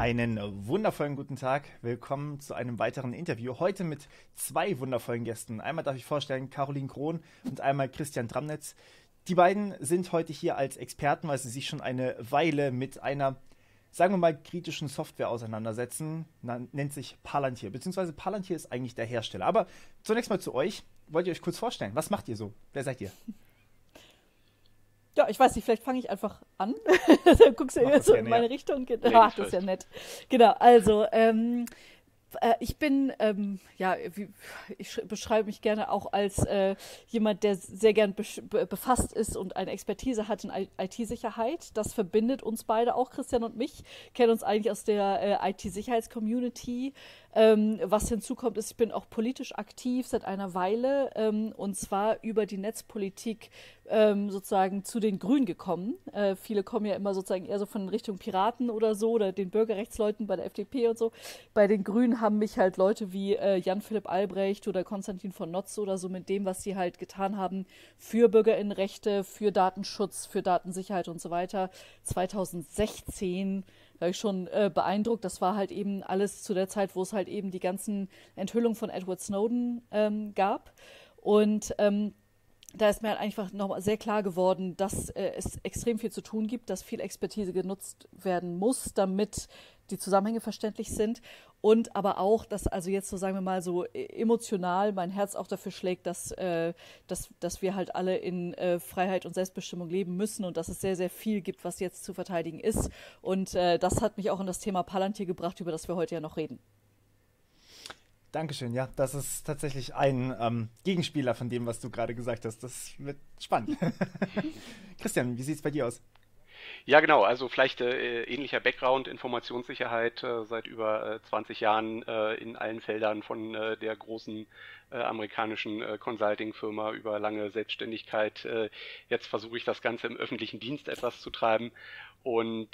Einen wundervollen guten Tag. Willkommen zu einem weiteren Interview. Heute mit zwei wundervollen Gästen. Einmal darf ich vorstellen Caroline Krohn und einmal Christian Dramnitz. Die beiden sind heute hier als Experten, weil sie sich schon eine Weile mit einer, sagen wir mal, kritischen Software auseinandersetzen. Nennt sich Palantir, beziehungsweise Palantir ist eigentlich der Hersteller. Aber zunächst mal zu euch. Wollt ihr euch kurz vorstellen? Was macht ihr so? Wer seid ihr? Ja, ich weiß nicht, vielleicht fange ich einfach an. Dann guckst du Mach eher das so in gerne, ja. meine Richtung. Ladies Das ist ja first. nett. Genau, also, ich bin, ja, ich beschreibe mich gerne auch als jemand, der sehr gern befasst ist und eine Expertise hat in IT-Sicherheit. Das verbindet uns beide auch, Christian und mich, kennen uns eigentlich aus der IT-Sicherheits-Community. Was hinzukommt, ist, ich bin auch politisch aktiv seit einer Weile und zwar über die Netzpolitik sozusagen zu den Grünen gekommen. Viele kommen ja immer sozusagen eher so von Richtung Piraten oder so oder den Bürgerrechtsleuten bei der FDP und so. Bei den Grünen haben mich halt Leute wie Jan-Philipp Albrecht oder Konstantin von Notz oder so mit dem, was sie halt getan haben für Bürgerinnenrechte, für Datenschutz, für Datensicherheit und so weiter. 2016 war ich schon beeindruckt. Das war halt eben alles zu der Zeit, wo es halt eben die ganzen Enthüllungen von Edward Snowden gab. Und da ist mir halt einfach nochmal sehr klar geworden, dass es extrem viel zu tun gibt, dass viel Expertise genutzt werden muss, damit die Zusammenhänge verständlich sind. Und aber auch, dass also jetzt so sagen wir mal so emotional mein Herz auch dafür schlägt, dass wir halt alle in Freiheit und Selbstbestimmung leben müssen und dass es sehr, sehr viel gibt, was jetzt zu verteidigen ist. Und das hat mich auch in das Thema Palantir gebracht, über das wir heute ja noch reden. Dankeschön, ja, das ist tatsächlich ein Gegenspieler von dem, was du gerade gesagt hast. Das wird spannend. Christian, wie sieht es bei dir aus? Ja, genau. Also vielleicht ähnlicher Background, Informationssicherheit seit über 20 Jahren in allen Feldern von der großen amerikanischen Consulting-Firma über lange Selbstständigkeit. Jetzt versuche ich das Ganze im öffentlichen Dienst etwas zu treiben und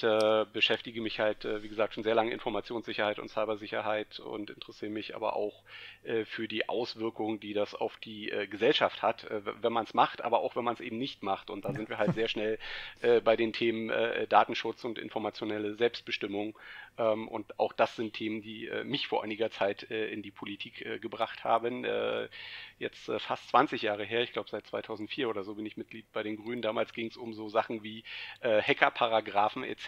beschäftige mich halt, wie gesagt, schon sehr lange Informationssicherheit und Cybersicherheit und interessiere mich aber auch für die Auswirkungen, die das auf die Gesellschaft hat, wenn man es macht, aber auch wenn man es eben nicht macht. Und da sind wir halt sehr schnell bei den Themen Datenschutz und informationelle Selbstbestimmung. Und auch das sind Themen, die mich vor einiger Zeit in die Politik gebracht haben. Jetzt fast 20 Jahre her, ich glaube seit 2004 oder so bin ich Mitglied bei den Grünen. Damals ging es um so Sachen wie Hackerparagraphen etc.,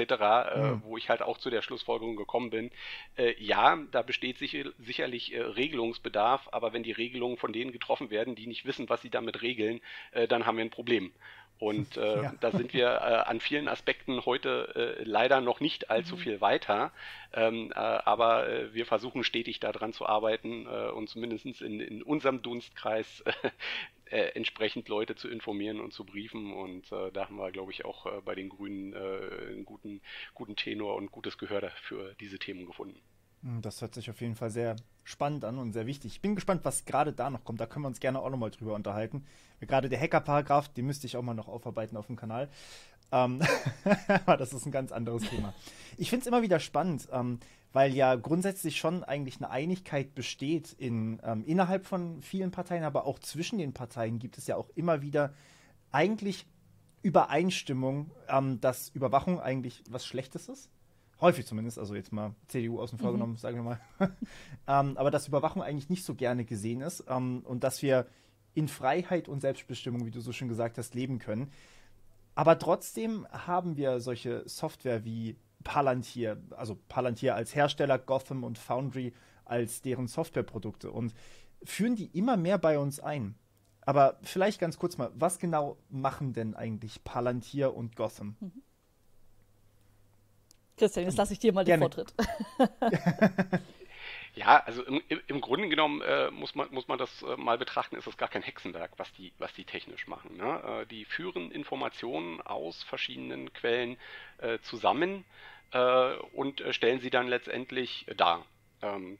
Hm. wo ich halt auch zu der Schlussfolgerung gekommen bin, ja, da besteht sicherlich Regelungsbedarf, aber wenn die Regelungen von denen getroffen werden, die nicht wissen, was sie damit regeln, dann haben wir ein Problem. Und Ja. da sind wir an vielen Aspekten heute leider noch nicht allzu viel weiter. Aber wir versuchen stetig daran zu arbeiten und zumindest in unserem Dunstkreis entsprechend Leute zu informieren und zu briefen. Und da haben wir, glaube ich, auch bei den Grünen einen guten Tenor und gutes Gehör für diese Themen gefunden. Das hört sich auf jeden Fall sehr spannend an und sehr wichtig. Ich bin gespannt, was gerade da noch kommt. Da können wir uns gerne auch nochmal drüber unterhalten. Gerade der Hacker-Paragraph, den müsste ich auch mal noch aufarbeiten auf dem Kanal. Ähm, aber das ist ein ganz anderes Thema. Ich finde es immer wieder spannend, weil ja grundsätzlich schon eigentlich eine Einigkeit besteht innerhalb von vielen Parteien, aber auch zwischen den Parteien gibt es ja auch immer wieder eigentlich Übereinstimmung, dass Überwachung eigentlich was Schlechtes ist. Häufig zumindest, also jetzt mal CDU außen vor Mhm. genommen, sagen wir mal. Aber dass Überwachung eigentlich nicht so gerne gesehen ist und dass wir in Freiheit und Selbstbestimmung, wie du so schön gesagt hast, leben können. Aber trotzdem haben wir solche Software wie Palantir, also Palantir als Hersteller, Gotham und Foundry als deren Softwareprodukte und führen die immer mehr bei uns ein. Aber vielleicht ganz kurz mal, was genau machen denn eigentlich Palantir und Gotham? Christian, jetzt lasse ich dir mal den Gerne. Vortritt. Ja, also im Grunde genommen muss man das mal betrachten, ist es gar kein Hexenwerk, was die technisch machen. Ne? Die führen Informationen aus verschiedenen Quellen zusammen und stellen sie dann letztendlich dar.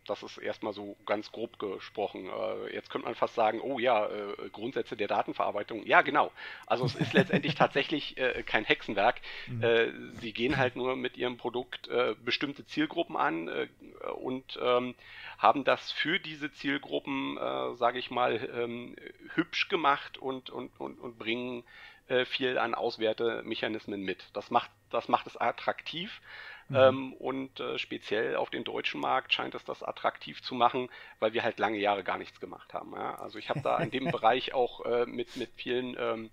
Das ist erstmal so ganz grob gesprochen. Jetzt könnte man fast sagen, oh ja, Grundsätze der Datenverarbeitung. Ja, genau. Also es ist letztendlich tatsächlich kein Hexenwerk. Mhm. Sie gehen halt nur mit ihrem Produkt bestimmte Zielgruppen an und haben das für diese Zielgruppen, sage ich mal, hübsch gemacht und bringen viel an Auswertemechanismen mit. Das macht es attraktiv. Und speziell auf den deutschen Markt scheint es das attraktiv zu machen, weil wir halt lange Jahre gar nichts gemacht haben. Ja? Also ich habe da in dem Bereich auch mit vielen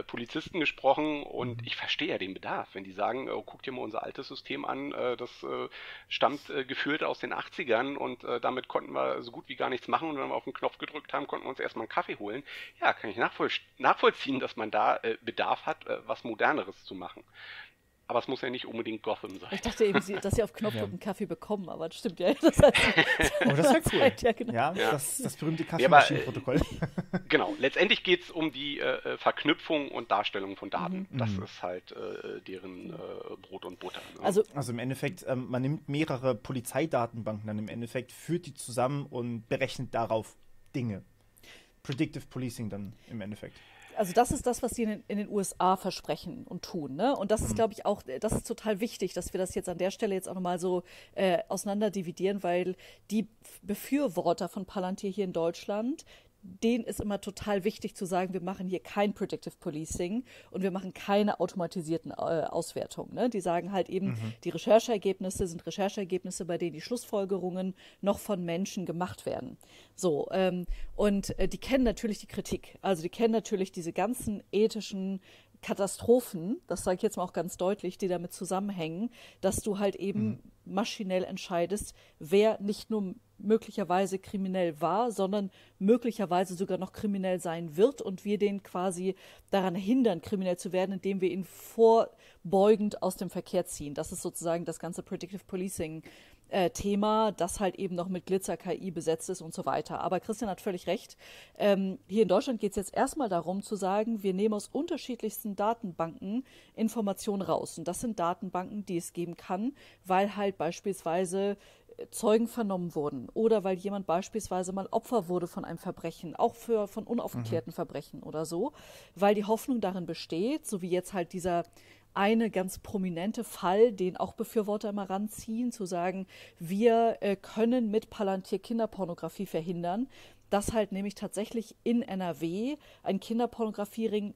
Polizisten gesprochen und ich verstehe ja den Bedarf, wenn die sagen, guck dir mal unser altes System an, das stammt gefühlt aus den 80ern und damit konnten wir so gut wie gar nichts machen und wenn wir auf den Knopf gedrückt haben, konnten wir uns erstmal einen Kaffee holen. Ja, kann ich nachvollziehen, dass man da Bedarf hat, was Moderneres zu machen. Aber es muss ja nicht unbedingt Gotham sein. Ich dachte eben, dass sie auf Knopfdruck einen Kaffee bekommen, aber das stimmt ja. Das heißt, das wäre cool. Ja, genau. Ja, das berühmte Kaffeemaschinenprotokoll. Genau, letztendlich geht es um die Verknüpfung und Darstellung von Daten. Das ist halt deren Brot und Butter. Ne? Also im Endeffekt, man nimmt mehrere Polizeidatenbanken dann im Endeffekt, führt die zusammen und berechnet darauf Dinge. Predictive Policing dann im Endeffekt. Also das ist das, was sie in den USA versprechen und tun, ne? Und das ist, glaube ich, auch, das ist total wichtig, dass wir das jetzt an der Stelle jetzt auch nochmal so auseinander dividieren, weil die Befürworter von Palantir hier in Deutschland, denen ist immer total wichtig zu sagen, wir machen hier kein Predictive Policing und wir machen keine automatisierten Auswertungen. Ne? Die sagen halt eben, die Rechercheergebnisse sind Rechercheergebnisse, bei denen die Schlussfolgerungen noch von Menschen gemacht werden. So, und die kennen natürlich die Kritik. Also die kennen natürlich diese ganzen ethischen Katastrophen, das sage ich jetzt mal auch ganz deutlich, die damit zusammenhängen, dass du halt eben maschinell entscheidest, wer nicht nur möglicherweise kriminell war, sondern möglicherweise sogar noch kriminell sein wird und wir den quasi daran hindern, kriminell zu werden, indem wir ihn vorbeugend aus dem Verkehr ziehen. Das ist sozusagen das ganze Predictive Policing Thema, das halt eben noch mit Glitzer-KI besetzt ist und so weiter. Aber Christian hat völlig recht. Hier in Deutschland geht es jetzt erstmal darum zu sagen, wir nehmen aus unterschiedlichsten Datenbanken Informationen raus. Und das sind Datenbanken, die es geben kann, weil halt beispielsweise Zeugen vernommen wurden oder weil jemand beispielsweise mal Opfer wurde von einem Verbrechen, auch von unaufgeklärten Verbrechen oder so, weil die Hoffnung darin besteht, so wie jetzt halt dieser eine ganz prominente Fall, den auch Befürworter immer ranziehen, zu sagen, wir können mit Palantir Kinderpornografie verhindern, dass halt nämlich tatsächlich in NRW ein Kinderpornografiering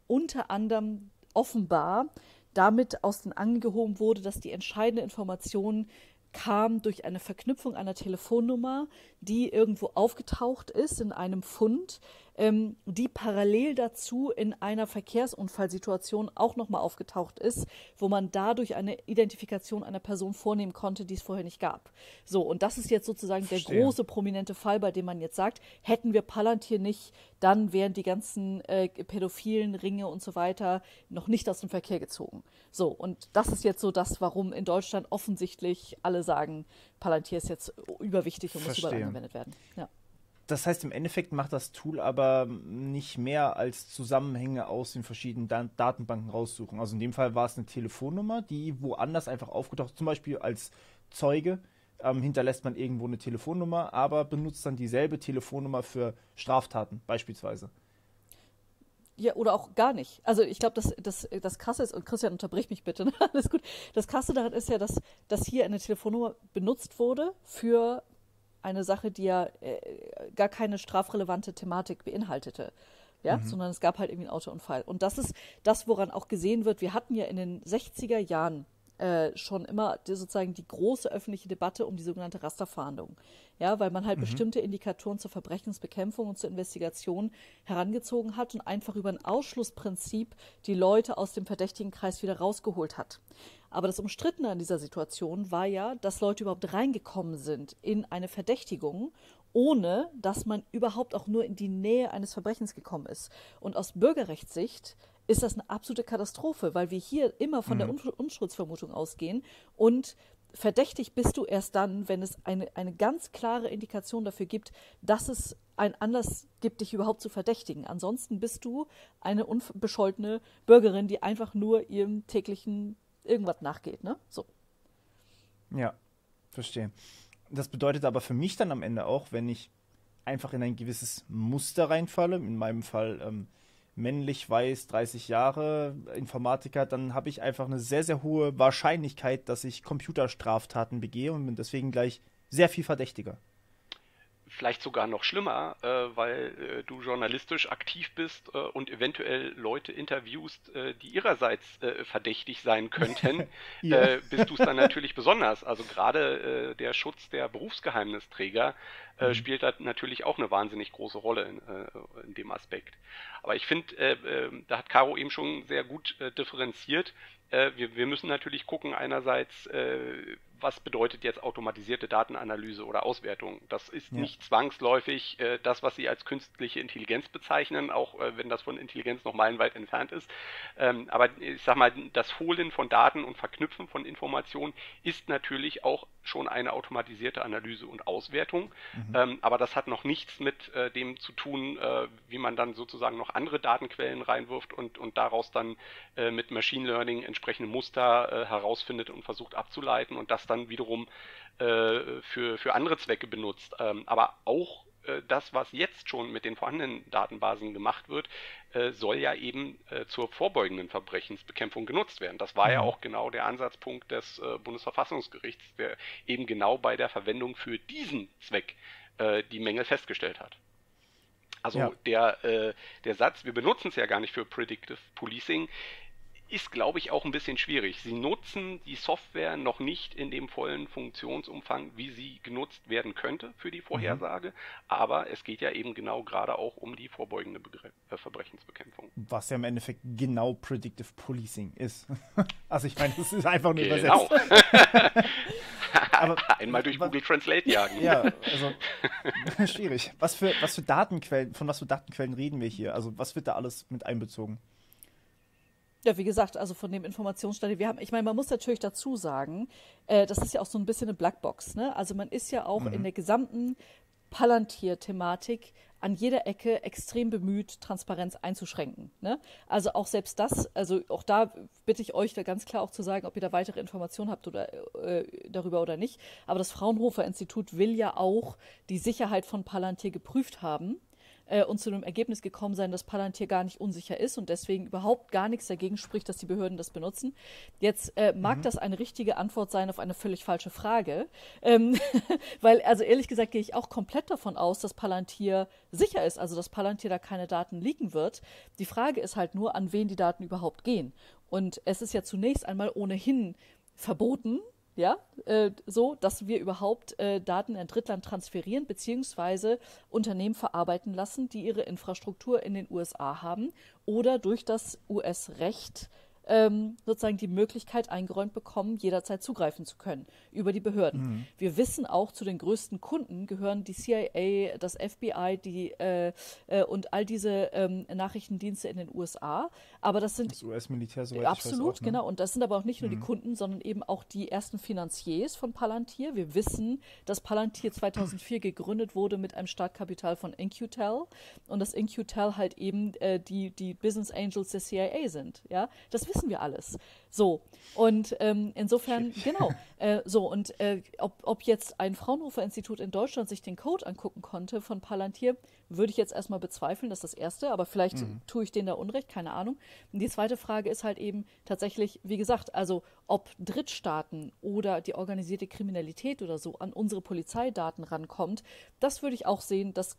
unter anderem offenbar damit aus den Angeln gehoben wurde, dass die entscheidende Information kam durch eine Verknüpfung einer Telefonnummer, die irgendwo aufgetaucht ist in einem Fund, die parallel dazu in einer Verkehrsunfallsituation auch nochmal aufgetaucht ist, wo man dadurch eine Identifikation einer Person vornehmen konnte, die es vorher nicht gab. So, und das ist jetzt sozusagen der große prominente Fall, bei dem man jetzt sagt, hätten wir Palantir nicht, dann wären die ganzen pädophilen Ringe und so weiter noch nicht aus dem Verkehr gezogen. So, und das ist jetzt so das, warum in Deutschland offensichtlich alle sagen, Palantir ist jetzt überwichtig und muss überall angewendet werden. Ja. Das heißt, im Endeffekt macht das Tool aber nicht mehr als Zusammenhänge aus den verschiedenen Datenbanken raussuchen. Also in dem Fall war es eine Telefonnummer, die woanders einfach aufgetaucht ist. Zum Beispiel als Zeuge hinterlässt man irgendwo eine Telefonnummer, aber benutzt dann dieselbe Telefonnummer für Straftaten beispielsweise. Ja, oder auch gar nicht. Also ich glaube, das Krasse ist, und Christian, unterbrich mich bitte, ne? Alles gut. Das Krasse daran ist ja, dass hier eine Telefonnummer benutzt wurde für eine Sache, die ja gar keine strafrelevante Thematik beinhaltete. Ja, sondern es gab halt irgendwie einen Autounfall. Und das ist das, woran auch gesehen wird. Wir hatten ja in den 60er Jahren schon immer sozusagen die große öffentliche Debatte um die sogenannte Rasterfahndung. Ja, weil man halt bestimmte Indikatoren zur Verbrechensbekämpfung und zur Investigation herangezogen hat und einfach über ein Ausschlussprinzip die Leute aus dem verdächtigen Kreis wieder rausgeholt hat. Aber das Umstrittene an dieser Situation war ja, dass Leute überhaupt reingekommen sind in eine Verdächtigung, ohne dass man überhaupt auch nur in die Nähe eines Verbrechens gekommen ist. Und aus Bürgerrechtssicht ist das eine absolute Katastrophe, weil wir hier immer von der Unschuldsvermutung ausgehen und verdächtig bist du erst dann, wenn es eine ganz klare Indikation dafür gibt, dass es einen Anlass gibt, dich überhaupt zu verdächtigen. Ansonsten bist du eine unbescholtene Bürgerin, die einfach nur ihrem täglichen irgendwas nachgeht, ne? So. Ja, verstehe. Das bedeutet aber für mich dann am Ende auch, wenn ich einfach in ein gewisses Muster reinfalle, in meinem Fall männlich, weiß, 30 Jahre, Informatiker, dann habe ich einfach eine sehr, sehr hohe Wahrscheinlichkeit, dass ich Computerstraftaten begehe und bin deswegen gleich sehr viel verdächtiger. vielleicht sogar noch schlimmer, weil du journalistisch aktiv bist und eventuell Leute interviewst, die ihrerseits verdächtig sein könnten, Ja. bist du es dann natürlich besonders. Also gerade der Schutz der Berufsgeheimnisträger spielt da natürlich auch eine wahnsinnig große Rolle in dem Aspekt. Aber ich finde, da hat Caro eben schon sehr gut differenziert. Wir müssen natürlich gucken, einerseits, was bedeutet jetzt automatisierte Datenanalyse oder Auswertung. Das ist nicht zwangsläufig das, was Sie als künstliche Intelligenz bezeichnen, auch wenn das von Intelligenz noch meilenweit entfernt ist. Aber ich sag mal, das Holen von Daten und Verknüpfen von Informationen ist natürlich auch schon eine automatisierte Analyse und Auswertung. Aber das hat noch nichts mit dem zu tun, wie man dann sozusagen noch andere Datenquellen reinwirft und daraus dann mit Machine Learning entsprechende Muster herausfindet und versucht abzuleiten und das dann wiederum für andere Zwecke benutzt. Aber auch das, was jetzt schon mit den vorhandenen Datenbasen gemacht wird, soll ja eben zur vorbeugenden Verbrechensbekämpfung genutzt werden. Das war ja auch genau der Ansatzpunkt des Bundesverfassungsgerichts, der eben genau bei der Verwendung für diesen Zweck die Mängel festgestellt hat. Also der Satz, wir benutzen es ja gar nicht für Predictive Policing, ist, glaube ich, auch ein bisschen schwierig. Sie nutzen die Software noch nicht in dem vollen Funktionsumfang, wie sie genutzt werden könnte für die Vorhersage, aber es geht ja eben genau gerade auch um die vorbeugende Verbrechensbekämpfung. Was ja im Endeffekt genau Predictive Policing ist. Also ich meine, das ist einfach nur übersetzt. Aber einmal durch Google Translate jagen. Ja, also schwierig. Von was für Datenquellen reden wir hier? Also was wird da alles mit einbezogen? Ja, wie gesagt, also von dem Informationsstand, ich meine, man muss natürlich dazu sagen, das ist ja auch so ein bisschen eine Blackbox, ne? Also man ist ja auch in der gesamten Palantir-Thematik an jeder Ecke extrem bemüht, Transparenz einzuschränken, ne? Also auch selbst das, also auch da bitte ich euch da ganz klar auch zu sagen, ob ihr da weitere Informationen habt oder darüber oder nicht. Aber das Fraunhofer-Institut will ja auch die Sicherheit von Palantir geprüft haben. Und zu einem Ergebnis gekommen sein, dass Palantir gar nicht unsicher ist und deswegen überhaupt gar nichts dagegen spricht, dass die Behörden das benutzen. Jetzt mag das eine richtige Antwort sein auf eine völlig falsche Frage, weil, also ehrlich gesagt, gehe ich auch komplett davon aus, dass Palantir sicher ist, also dass Palantir da keine Daten leaken wird. Die Frage ist halt nur, an wen die Daten überhaupt gehen. Und es ist ja zunächst einmal ohnehin verboten, ja, so, dass wir überhaupt Daten in ein Drittland transferieren beziehungsweise Unternehmen verarbeiten lassen, die ihre Infrastruktur in den USA haben oder durch das US-Recht sozusagen die Möglichkeit eingeräumt bekommen, jederzeit zugreifen zu können über die Behörden. Wir wissen auch, zu den größten Kunden gehören die CIA, das FBI, und all diese Nachrichtendienste in den USA. Aber das sind das US-Militär, soweit absolut, ich weiß auch, ne? genau. Und das sind aber auch nicht nur die Kunden, sondern eben auch die ersten Finanziers von Palantir. Wir wissen, dass Palantir 2004 gegründet wurde mit einem Startkapital von In-Q-Tel und dass In-Q-Tel halt eben die Business Angels der CIA sind. Ja, das wissen wir alles. So, und insofern, genau, ob jetzt ein Fraunhofer-Institut in Deutschland sich den Code angucken konnte von Palantir, würde ich jetzt erstmal bezweifeln, das ist das Erste, aber vielleicht tue ich denen da Unrecht, keine Ahnung. Und die zweite Frage ist halt eben tatsächlich, wie gesagt, also ob Drittstaaten oder die organisierte Kriminalität oder so an unsere Polizeidaten rankommt, das würde ich auch sehen, das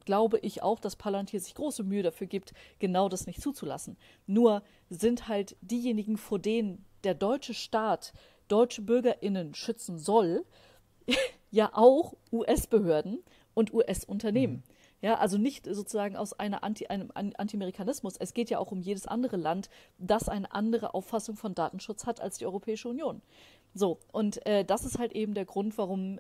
glaube ich auch, dass Palantir sich große Mühe dafür gibt, genau das nicht zuzulassen. Nur sind halt diejenigen, vor denen der deutsche Staat deutsche BürgerInnen schützen soll, ja auch US-Behörden und US-Unternehmen. Ja, also nicht sozusagen aus einem Anti-Amerikanismus. Es geht ja auch um jedes andere Land, das eine andere Auffassung von Datenschutz hat als die Europäische Union. So, und das ist halt eben der Grund, warum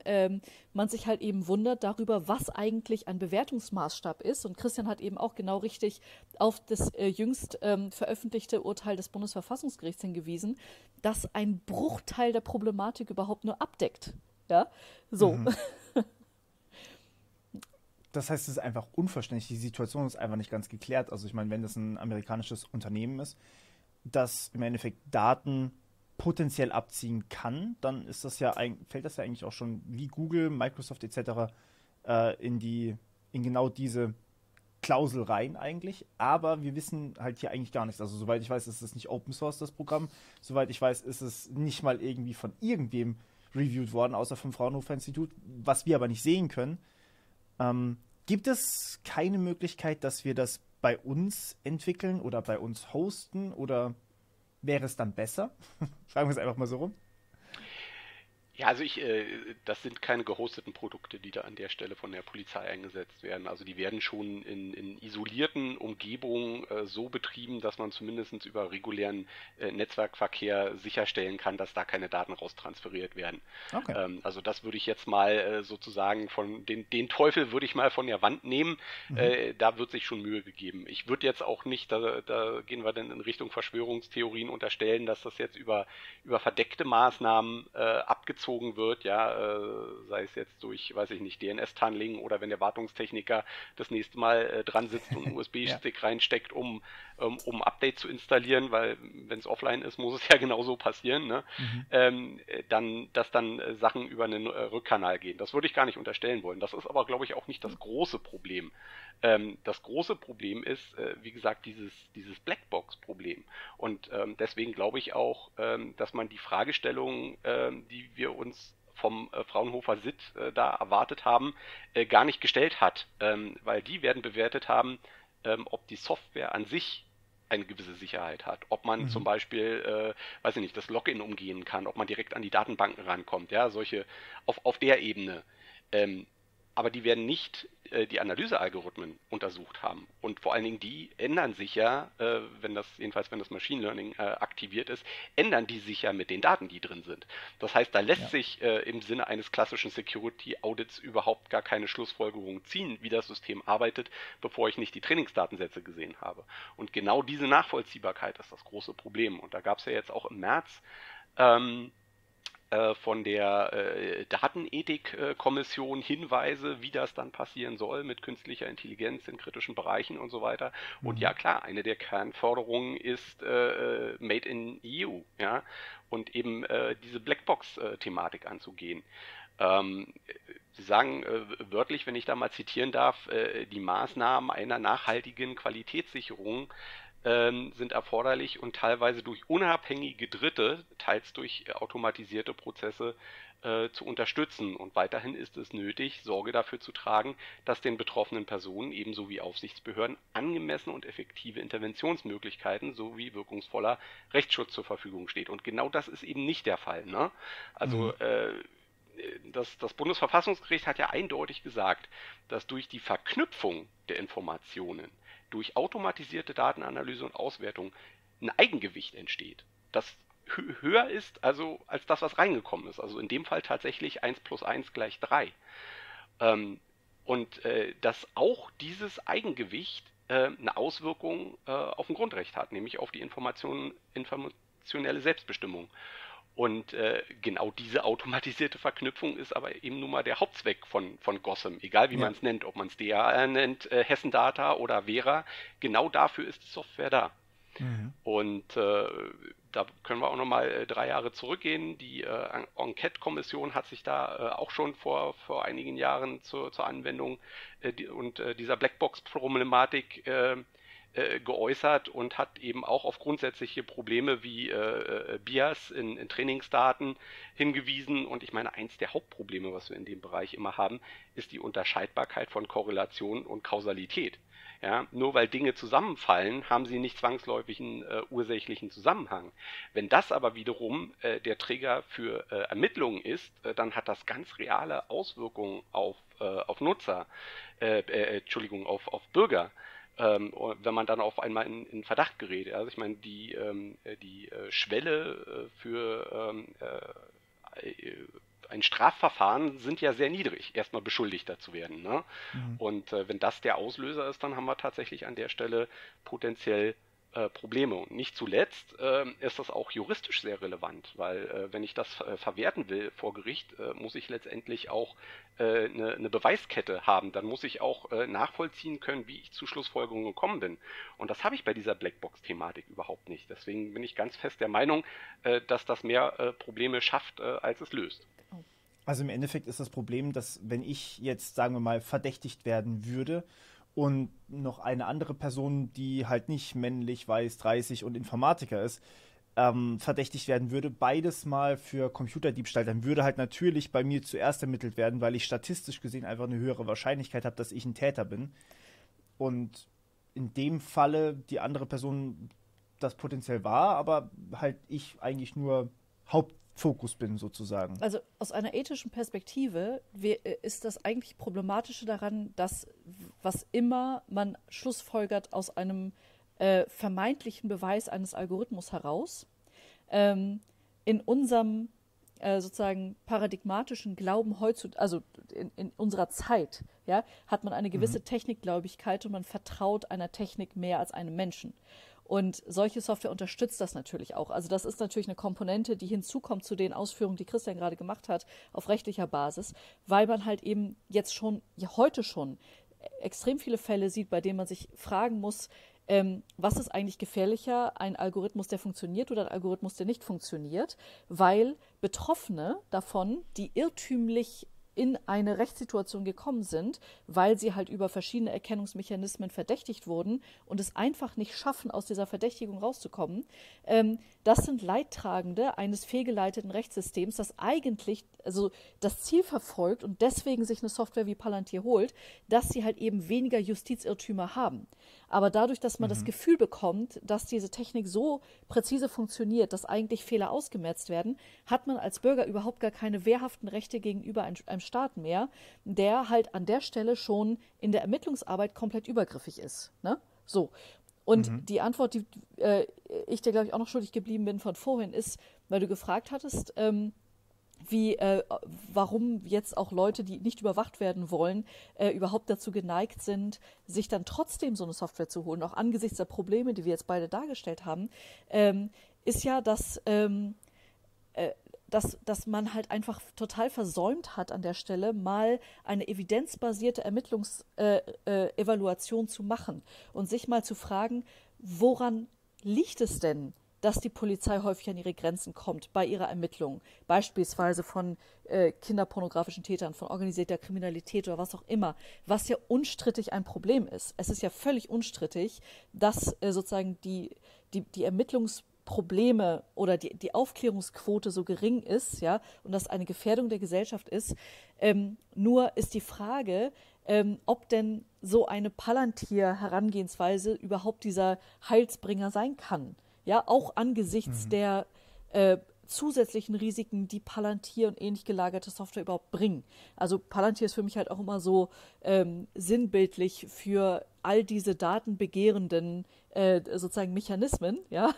man sich halt eben wundert darüber, was eigentlich ein Bewertungsmaßstab ist. Und Christian hat eben auch genau richtig auf das jüngst veröffentlichte Urteil des Bundesverfassungsgerichts hingewiesen, das ein Bruchteil der Problematik überhaupt nur abdeckt. Ja, so. Das heißt, es ist einfach unverständlich. Die Situation ist einfach nicht ganz geklärt. Also ich meine, wenn das ein amerikanisches Unternehmen ist, das im Endeffekt Daten potenziell abziehen kann, dann ist das ja fällt das ja eigentlich auch schon wie Google, Microsoft etc. In genau diese Klausel rein eigentlich. Aber wir wissen halt hier eigentlich gar nichts. Also soweit ich weiß, ist es nicht Open Source, das Programm. Soweit ich weiß, ist es nicht mal irgendwie von irgendwem reviewed worden, außer vom Fraunhofer Institut, was wir aber nicht sehen können. Gibt es keine Möglichkeit, dass wir das bei uns entwickeln oder bei uns hosten? Oder wäre es dann besser? Fragen wir es einfach mal so rum. Ja, also das sind keine gehosteten Produkte, die da an der Stelle von der Polizei eingesetzt werden. Also die werden schon in isolierten Umgebungen so betrieben, dass man zumindest über regulären Netzwerkverkehr sicherstellen kann, dass da keine Daten raustransferiert werden. Okay. Also das würde ich jetzt mal sozusagen den Teufel würde ich mal von der Wand nehmen. Mhm. Da wird sich schon Mühe gegeben. Ich würde jetzt auch nicht, da gehen wir dann in Richtung Verschwörungstheorien unterstellen, dass das jetzt über verdeckte Maßnahmen abgezogen wird, ja, sei es jetzt durch, weiß ich nicht, DNS-Tunneling oder wenn der Wartungstechniker das nächste Mal dran sitzt und einen USB-Stick reinsteckt, um Update zu installieren, weil wenn es offline ist, muss es ja genauso passieren, ne? Dass dann Sachen über einen Rückkanal gehen. Das würde ich gar nicht unterstellen wollen. Das ist aber, glaube ich, auch nicht das große Problem. Das große Problem ist, wie gesagt, dieses Blackbox-Problem. Und deswegen glaube ich auch, dass man die Fragestellungen, die wir uns vom Fraunhofer SIT da erwartet haben, gar nicht gestellt hat. Weil die werden bewertet haben, ob die Software an sich eine gewisse Sicherheit hat. Ob man zum Beispiel, weiß ich nicht, das Login umgehen kann, ob man direkt an die Datenbanken rankommt, ja, solche auf der Ebene. Aber die werden nicht die Analysealgorithmen untersucht haben. Und vor allen Dingen die ändern sich ja, wenn das Machine Learning aktiviert ist, ändern die sich ja mit den Daten, die drin sind. Das heißt, da lässt sich im Sinne eines klassischen Security Audits überhaupt gar keine Schlussfolgerung ziehen, wie das System arbeitet, bevor ich nicht die Trainingsdatensätze gesehen habe. Und genau diese Nachvollziehbarkeit ist das große Problem. Und da gab es ja jetzt auch im März von der Datenethikkommission Hinweise, wie das dann passieren soll mit künstlicher Intelligenz in kritischen Bereichen und so weiter. Und ja klar, eine der Kernforderungen ist Made in EU, ja, und eben diese Blackbox-Thematik anzugehen. Sie sagen wörtlich, wenn ich da mal zitieren darf, die Maßnahmen einer nachhaltigen Qualitätssicherung sind erforderlich und teilweise durch unabhängige Dritte, teils durch automatisierte Prozesse zu unterstützen. Und weiterhin ist es nötig, Sorge dafür zu tragen, dass den betroffenen Personen ebenso wie Aufsichtsbehörden angemessene und effektive Interventionsmöglichkeiten sowie wirkungsvoller Rechtsschutz zur Verfügung steht. Und genau das ist eben nicht der Fall, ne? Also das Bundesverfassungsgericht hat ja eindeutig gesagt, dass durch die Verknüpfung der Informationen durch automatisierte Datenanalyse und Auswertung ein Eigengewicht entsteht, das höher ist also als das, was reingekommen ist. Also in dem Fall tatsächlich 1 plus 1 gleich 3. Dass auch dieses Eigengewicht eine Auswirkung auf ein Grundrecht hat, nämlich auf die informationelle Selbstbestimmung. Und genau diese automatisierte Verknüpfung ist aber eben nun mal der Hauptzweck von Gossam, egal wie man es nennt, ob man es DAR nennt, Hessen Data oder Vera, genau dafür ist die Software da. Und da können wir auch nochmal 3 Jahre zurückgehen. Die Enquete-Kommission hat sich da auch schon vor einigen Jahren zur Anwendung dieser Blackbox-Problematik geäußert und hat eben auch auf grundsätzliche Probleme wie Bias in Trainingsdaten hingewiesen. Und ich meine, eins der Hauptprobleme, was wir in dem Bereich immer haben, ist die Unterscheidbarkeit von Korrelation und Kausalität. Ja, nur weil Dinge zusammenfallen, haben sie nicht zwangsläufig einen ursächlichen Zusammenhang. Wenn das aber wiederum der Trigger für Ermittlungen ist, dann hat das ganz reale Auswirkungen auf Nutzer, auf Bürger. Wenn man dann auf einmal in Verdacht gerät. Also ich meine, die Schwelle für ein Strafverfahren sind ja sehr niedrig, erstmal Beschuldigter zu werden. Ne? Und wenn das der Auslöser ist, dann haben wir tatsächlich an der Stelle potenziell Probleme. Und nicht zuletzt ist das auch juristisch sehr relevant, weil wenn ich das verwerten will vor Gericht, muss ich letztendlich auch eine Beweiskette haben. Dann muss ich auch nachvollziehen können, wie ich zu Schlussfolgerungen gekommen bin. Und das habe ich bei dieser Blackbox-Thematik überhaupt nicht. Deswegen bin ich ganz fest der Meinung, dass das mehr Probleme schafft, als es löst. Also im Endeffekt ist das Problem, dass wenn ich jetzt, sagen wir mal, verdächtigt werden würde und noch eine andere Person, die halt nicht männlich, weiß, 30 und Informatiker ist, verdächtigt werden würde, beides mal für Computerdiebstahl, dann würde halt natürlich bei mir zuerst ermittelt werden, weil ich statistisch gesehen einfach eine höhere Wahrscheinlichkeit habe, dass ich ein Täter bin. Und in dem Falle die andere Person das potenziell war, aber halt ich eigentlich nur Hauptfokus bin sozusagen. Also aus einer ethischen Perspektive ist das eigentlich Problematische daran, dass was immer man schlussfolgert aus einem vermeintlichen Beweis eines Algorithmus heraus, in unserem sozusagen paradigmatischen Glauben heutzutage, also in unserer Zeit, ja, hat man eine gewisse Technikgläubigkeit und man vertraut einer Technik mehr als einem Menschen. Und solche Software unterstützt das natürlich auch. Also das ist natürlich eine Komponente, die hinzukommt zu den Ausführungen, die Christian gerade gemacht hat, auf rechtlicher Basis, weil man halt eben jetzt schon, ja, heute schon extrem viele Fälle sieht, bei denen man sich fragen muss, was ist eigentlich gefährlicher, ein Algorithmus, der funktioniert oder ein Algorithmus, der nicht funktioniert, weil Betroffene davon, die irrtümlich in eine Rechtssituation gekommen sind, weil sie halt über verschiedene Erkennungsmechanismen verdächtigt wurden und es einfach nicht schaffen, aus dieser Verdächtigung rauszukommen. Das sind Leidtragende eines fehlgeleiteten Rechtssystems, das eigentlich also das Ziel verfolgt und deswegen sich eine Software wie Palantir holt, dass sie halt eben weniger Justizirrtümer haben. Aber dadurch, dass man das Gefühl bekommt, dass diese Technik so präzise funktioniert, dass eigentlich Fehler ausgemerzt werden, hat man als Bürger überhaupt gar keine wehrhaften Rechte gegenüber einem Staat mehr, der halt an der Stelle schon in der Ermittlungsarbeit komplett übergriffig ist. Ne? So. Und die Antwort, die ich dir, glaube ich, auch noch schuldig geblieben bin von vorhin, ist, weil du gefragt hattest, warum jetzt auch Leute, die nicht überwacht werden wollen, überhaupt dazu geneigt sind, sich dann trotzdem so eine Software zu holen, auch angesichts der Probleme, die wir jetzt beide dargestellt haben, ist ja, dass man halt einfach total versäumt hat, an der Stelle mal eine evidenzbasierte Ermittlungsevaluation zu machen und sich mal zu fragen, woran liegt es denn, dass die Polizei häufig an ihre Grenzen kommt bei ihrer Ermittlung, beispielsweise von kinderpornografischen Tätern, von organisierter Kriminalität oder was auch immer, was ja unstrittig ein Problem ist. Es ist ja völlig unstrittig, dass sozusagen die Ermittlungsprobleme oder die Aufklärungsquote so gering ist, ja, und das eine Gefährdung der Gesellschaft ist. Nur ist die Frage, ob denn so eine Palantir-Herangehensweise überhaupt dieser Heilsbringer sein kann. Ja, auch angesichts der zusätzlichen Risiken, die Palantir und ähnlich gelagerte Software überhaupt bringen. Also Palantir ist für mich halt auch immer so sinnbildlich für all diese datenbegehrenden sozusagen Mechanismen, ja.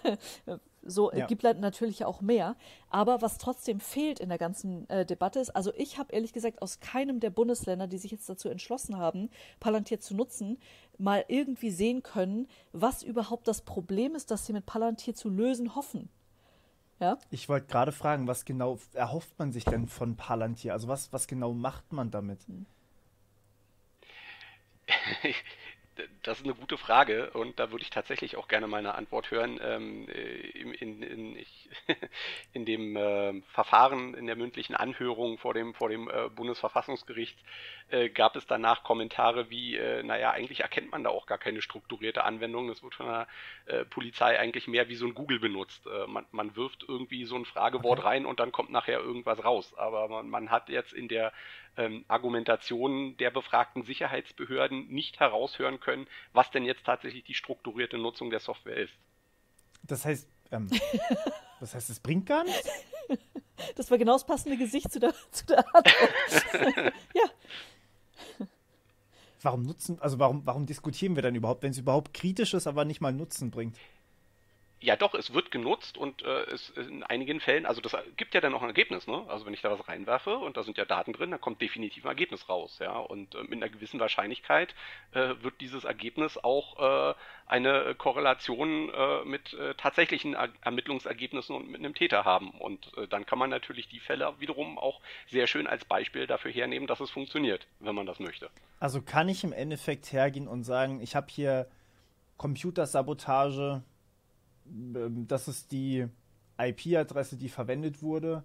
So gibt es natürlich auch mehr. Aber was trotzdem fehlt in der ganzen Debatte ist, also ich habe ehrlich gesagt aus keinem der Bundesländer, die sich jetzt dazu entschlossen haben, Palantir zu nutzen, mal irgendwie sehen können, was überhaupt das Problem ist, das sie mit Palantir zu lösen hoffen. Ja? Ich wollte gerade fragen, was genau erhofft man sich denn von Palantir? Also was genau macht man damit? Das ist eine gute Frage und da würde ich tatsächlich auch gerne mal eine Antwort hören. In dem Verfahren, in der mündlichen Anhörung vor dem Bundesverfassungsgericht gab es danach Kommentare wie, eigentlich erkennt man da auch gar keine strukturierte Anwendung. Das wird von der Polizei eigentlich mehr wie so ein Google benutzt. Man wirft irgendwie so ein Fragewort rein und dann kommt nachher irgendwas raus. Aber man hat jetzt in der Argumentationen der befragten Sicherheitsbehörden nicht heraushören können, was denn jetzt tatsächlich die strukturierte Nutzung der Software ist. Das heißt, es bringt gar nichts? Das war genau das passende Gesicht zu der Antwort. Ja. Warum diskutieren wir dann überhaupt, wenn es überhaupt kritisch ist, aber nicht mal Nutzen bringt? Ja doch, es wird genutzt und es in einigen Fällen, also das gibt ja dann auch ein Ergebnis, ne? Also wenn ich da was reinwerfe und da sind ja Daten drin, dann kommt definitiv ein Ergebnis raus, ja. Und mit einer gewissen Wahrscheinlichkeit wird dieses Ergebnis auch eine Korrelation mit tatsächlichen Ermittlungsergebnissen und mit einem Täter haben. Und dann kann man natürlich die Fälle wiederum auch sehr schön als Beispiel dafür hernehmen, dass es funktioniert, wenn man das möchte. Also kann ich im Endeffekt hergehen und sagen, ich habe hier Computersabotage, das ist die IP-Adresse, die verwendet wurde.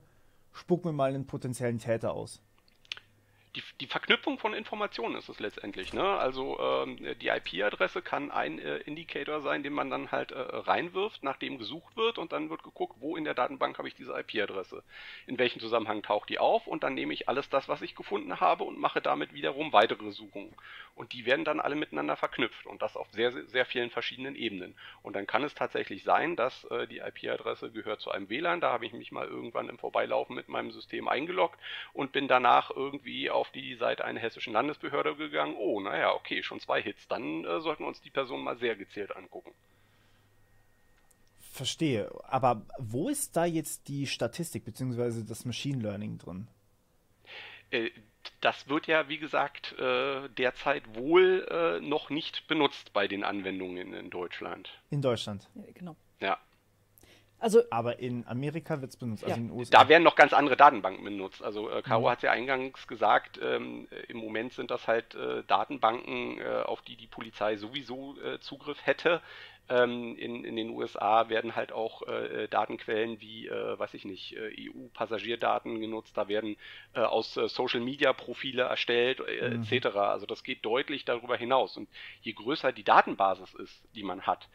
Spuck mir mal einen potenziellen Täter aus. die Verknüpfung von Informationen ist es letztendlich, ne? Also die IP-Adresse kann ein Indicator sein, den man dann halt reinwirft, nachdem gesucht wird und dann wird geguckt, wo in der Datenbank habe ich diese IP-Adresse, in welchem Zusammenhang taucht die auf und dann nehme ich alles das, was ich gefunden habe und mache damit wiederum weitere Suchungen und die werden dann alle miteinander verknüpft und das auf sehr, sehr vielen verschiedenen Ebenen und dann kann es tatsächlich sein, dass die IP-Adresse gehört zu einem WLAN, da habe ich mich mal irgendwann im Vorbeilaufen mit meinem System eingeloggt und bin danach irgendwie auf die Seite einer hessischen Landesbehörde gegangen. Oh, naja, okay, schon 2 Hits. Dann sollten wir uns die Person mal sehr gezielt angucken. Verstehe. Aber wo ist da jetzt die Statistik bzw. das Machine Learning drin? Das wird ja, wie gesagt, derzeit wohl noch nicht benutzt bei den Anwendungen in Deutschland. In Deutschland. Ja, genau. Ja. Also, Aber in Amerika wird es benutzt, also ja. in den USA. Da werden noch ganz andere Datenbanken benutzt. Also Caro hat ja eingangs gesagt, im Moment sind das halt Datenbanken, auf die die Polizei sowieso Zugriff hätte. In den USA werden halt auch Datenquellen wie, weiß ich nicht, EU-Passagierdaten genutzt, da werden aus Social-Media-Profile erstellt, etc. Also das geht deutlich darüber hinaus. Und je größer die Datenbasis ist, die man hat,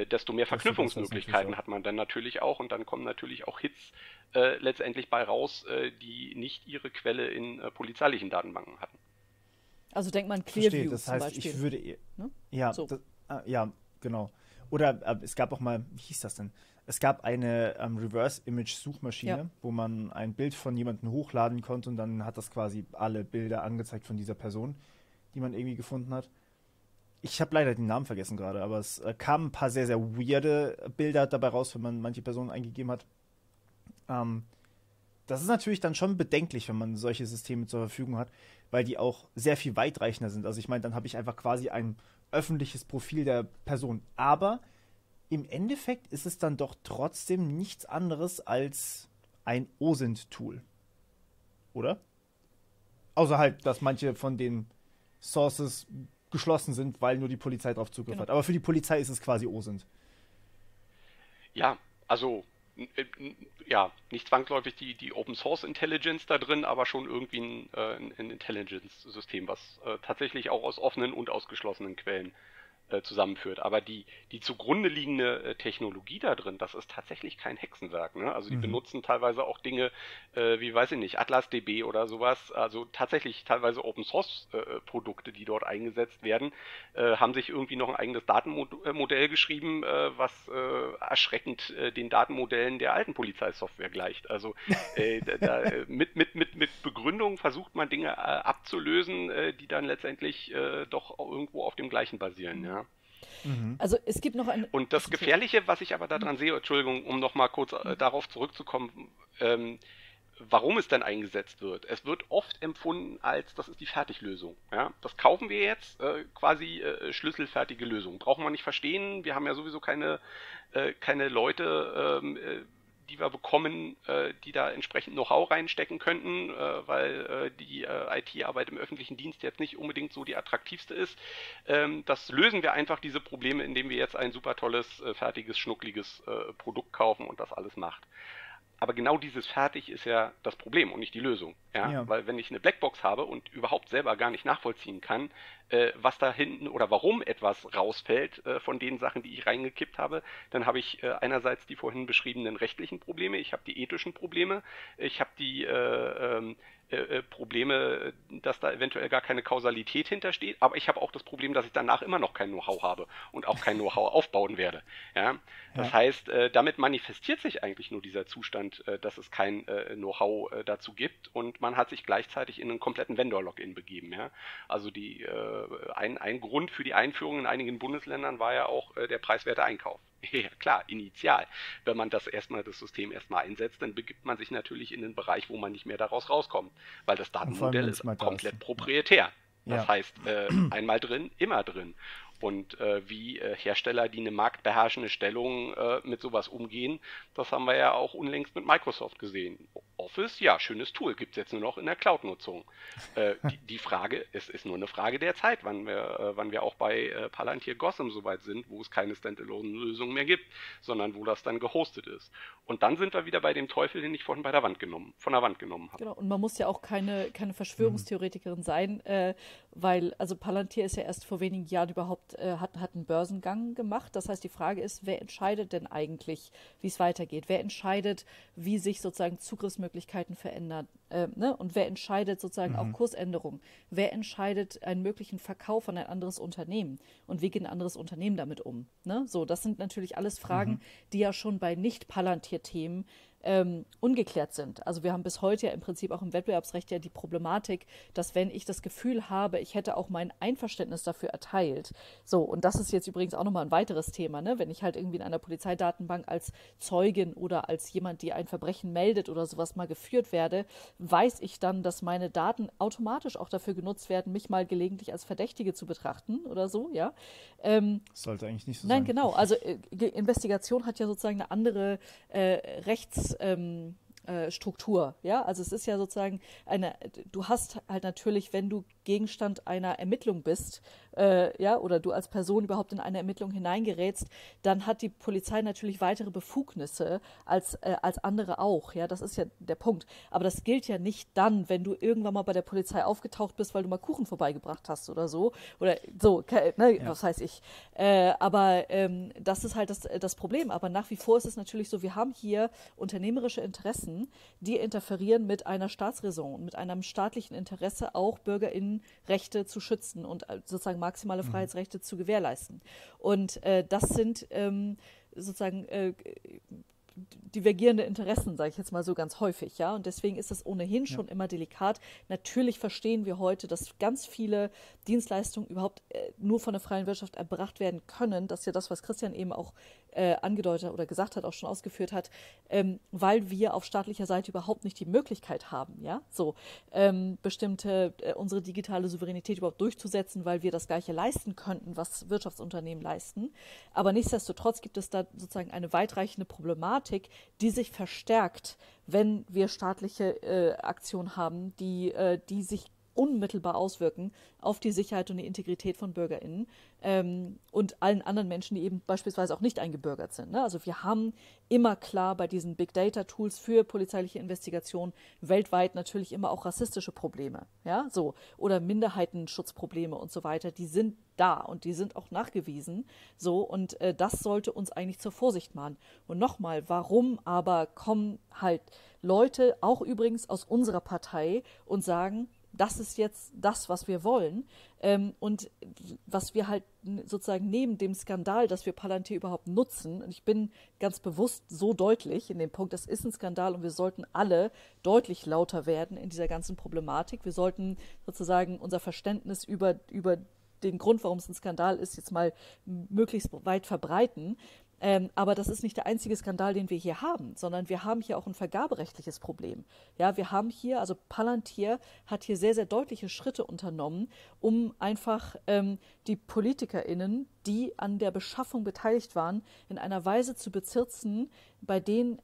desto mehr Verknüpfungsmöglichkeiten hat man dann natürlich auch und dann kommen natürlich auch Hits letztendlich bei raus, die nicht ihre Quelle in polizeilichen Datenbanken hatten. also denkt man Verstehe, Clearview das zum heißt, Beispiel. ich würde, Ne? ja, So. ja, genau. Oder es gab auch mal, wie hieß das denn? Es gab eine Reverse-Image-Suchmaschine, Ja. wo man ein Bild von jemandem hochladen konnte und dann hat das quasi alle Bilder angezeigt von dieser Person, die man irgendwie gefunden hat. Ich habe leider den Namen vergessen gerade, aber es kamen ein paar sehr, sehr weirde Bilder dabei raus, wenn man manche Personen eingegeben hat. Das ist natürlich dann schon bedenklich, wenn man solche Systeme zur Verfügung hat, weil die auch sehr viel weitreichender sind. Also ich meine, dann habe ich einfach quasi ein öffentliches Profil der Person. Aber im Endeffekt ist es dann doch trotzdem nichts anderes als ein OSINT-Tool. Oder? Außer halt, dass manche von den Sources geschlossen sind, weil nur die Polizei drauf Zugriff hat. Aber für die Polizei ist es quasi OSINT. Ja, also ja, nicht zwangsläufig die Open Source Intelligence da drin, aber schon irgendwie ein Intelligence-System, was tatsächlich auch aus offenen und aus geschlossenen Quellen zusammenführt. Aber die zugrunde liegende Technologie da drin, das ist tatsächlich kein Hexenwerk. Ne? Also die benutzen teilweise auch Dinge wie, weiß ich nicht, AtlasDB oder sowas, also tatsächlich teilweise Open Source Produkte, die dort eingesetzt werden, haben sich irgendwie noch ein eigenes Datenmodell geschrieben, was erschreckend den Datenmodellen der alten Polizeisoftware gleicht. Also mit Begründung versucht man Dinge abzulösen, die dann letztendlich doch irgendwo auf dem gleichen basieren, ja. Also es gibt noch ein... Und das Gefährliche, was ich aber daran sehe, Entschuldigung, um nochmal kurz darauf zurückzukommen, warum es denn eingesetzt wird. Es wird oft empfunden als, das ist die Fertiglösung. Ja? Das kaufen wir jetzt, quasi schlüsselfertige Lösung. Brauchen wir nicht verstehen, wir haben ja sowieso keine Leute, die wir bekommen, die da entsprechend Know-how reinstecken könnten, weil die IT-Arbeit im öffentlichen Dienst jetzt nicht unbedingt so die attraktivste ist. Das lösen wir einfach, diese Probleme, indem wir jetzt ein super tolles, fertiges, schnuckliges Produkt kaufen und das alles macht. Aber genau dieses fertig ist ja das Problem und nicht die Lösung. Ja? Weil wenn ich eine Blackbox habe und überhaupt selber gar nicht nachvollziehen kann, was da hinten oder warum etwas rausfällt von den Sachen, die ich reingekippt habe, dann habe ich einerseits die vorhin beschriebenen rechtlichen Probleme, ich habe die ethischen Probleme, ich habe die Probleme, dass da eventuell gar keine Kausalität hintersteht, aber ich habe auch das Problem, dass ich danach immer noch kein Know-how habe und auch kein Know-how aufbauen werde. Ja? Das heißt, damit manifestiert sich eigentlich nur dieser Zustand, dass es kein Know-how dazu gibt und man hat sich gleichzeitig in einen kompletten Vendor-Login begeben. Ja? Also ein Grund für die Einführung in einigen Bundesländern war ja auch der preiswerte Einkauf. Ja klar, initial. Wenn man das System erstmal einsetzt, dann begibt man sich natürlich in den Bereich, wo man nicht mehr daraus rauskommt, weil das Datenmodell ist komplett proprietär. Das heißt, einmal drin, immer drin. Und wie Hersteller, die eine marktbeherrschende Stellung mit sowas umgehen, das haben wir ja auch unlängst mit Microsoft gesehen. Office, ja, schönes Tool, gibt es jetzt nur noch in der Cloud-Nutzung. Die Frage, es ist nur eine Frage der Zeit, wann wir auch bei Palantir Gotham soweit sind, wo es keine Standalone-Lösung mehr gibt, sondern wo das dann gehostet ist. Und dann sind wir wieder bei dem Teufel, den ich vorhin von der Wand genommen habe. Genau, und man muss ja auch keine Verschwörungstheoretikerin sein, weil, also Palantir ist ja erst vor wenigen Jahren überhaupt, hat einen Börsengang gemacht. Das heißt, die Frage ist, wer entscheidet denn eigentlich, wie es weitergeht? Wer entscheidet, wie sich sozusagen Zugriffsmöglichkeiten verändern? Ne? Und wer entscheidet sozusagen auch Kursänderungen? Wer entscheidet einen möglichen Verkauf an ein anderes Unternehmen? Und wie geht ein anderes Unternehmen damit um? Ne? So, das sind natürlich alles Fragen, die ja schon bei Nicht-Palantir-Themen ungeklärt sind. Also wir haben bis heute ja im Prinzip auch im Wettbewerbsrecht ja die Problematik, dass wenn ich das Gefühl habe, ich hätte auch mein Einverständnis dafür erteilt, so, und das ist jetzt übrigens auch nochmal ein weiteres Thema, ne? Wenn ich halt irgendwie in einer Polizeidatenbank als Zeugin oder als jemand, die ein Verbrechen meldet oder sowas mal geführt werde, weiß ich dann, dass meine Daten automatisch auch dafür genutzt werden, mich mal gelegentlich als Verdächtige zu betrachten oder so, ja. Das sollte eigentlich nicht so sein. Nein, genau. Also Investigation hat ja sozusagen eine andere Rechtsstruktur, ja, also es ist ja sozusagen du hast halt natürlich, wenn du Gegenstand einer Ermittlung bist, ja, oder du als Person überhaupt in eine Ermittlung hineingerätst, dann hat die Polizei natürlich weitere Befugnisse als andere auch, ja, das ist ja der Punkt. Aber das gilt ja nicht dann, wenn du irgendwann mal bei der Polizei aufgetaucht bist, weil du mal Kuchen vorbeigebracht hast oder so, ne, ja. Was weiß ich. Aber das ist halt das Problem. Aber nach wie vor ist es natürlich so, wir haben hier unternehmerische Interessen, die interferieren mit einer Staatsräson, mit einem staatlichen Interesse, auch BürgerInnenrechte zu schützen und sozusagen maximale Freiheitsrechte zu gewährleisten. Und das sind sozusagen divergierende Interessen, sage ich jetzt mal so ganz häufig, ja, und deswegen ist es ohnehin schon immer delikat. Natürlich verstehen wir heute, dass ganz viele Dienstleistungen überhaupt nur von der freien Wirtschaft erbracht werden können. Das ist ja das, was Christian eben auch angedeutet oder gesagt hat, auch schon ausgeführt hat, weil wir auf staatlicher Seite überhaupt nicht die Möglichkeit haben, ja, so bestimmte unsere digitale Souveränität überhaupt durchzusetzen, weil wir das Gleiche leisten könnten, was Wirtschaftsunternehmen leisten. Aber nichtsdestotrotz gibt es da sozusagen eine weitreichende Problematik, die sich verstärkt, wenn wir staatliche Aktionen haben, die sich unmittelbar auswirken auf die Sicherheit und die Integrität von BürgerInnen und allen anderen Menschen, die eben beispielsweise auch nicht eingebürgert sind. Ne? Also wir haben immer klar bei diesen Big Data Tools für polizeiliche Investigationen weltweit natürlich immer auch rassistische Probleme, ja, so, oder Minderheitenschutzprobleme und so weiter, die sind da und die sind auch nachgewiesen, so, und das sollte uns eigentlich zur Vorsicht mahnen. Und nochmal, warum aber kommen halt Leute, auch übrigens aus unserer Partei, und sagen, das ist jetzt das, was wir wollen. Und was wir halt sozusagen neben dem Skandal, dass wir Palantir überhaupt nutzen, und ich bin ganz bewusst so deutlich in dem Punkt, das ist ein Skandal und wir sollten alle deutlich lauter werden in dieser ganzen Problematik. Wir sollten sozusagen unser Verständnis über den Grund, warum es ein Skandal ist, jetzt mal möglichst weit verbreiten. Aber das ist nicht der einzige Skandal, den wir hier haben, sondern wir haben hier auch ein vergaberechtliches Problem. Ja, wir haben hier, also Palantir hat hier sehr, sehr deutliche Schritte unternommen, um einfach die PolitikerInnen, die an der Beschaffung beteiligt waren, in einer Weise zu bezirzen, bei denen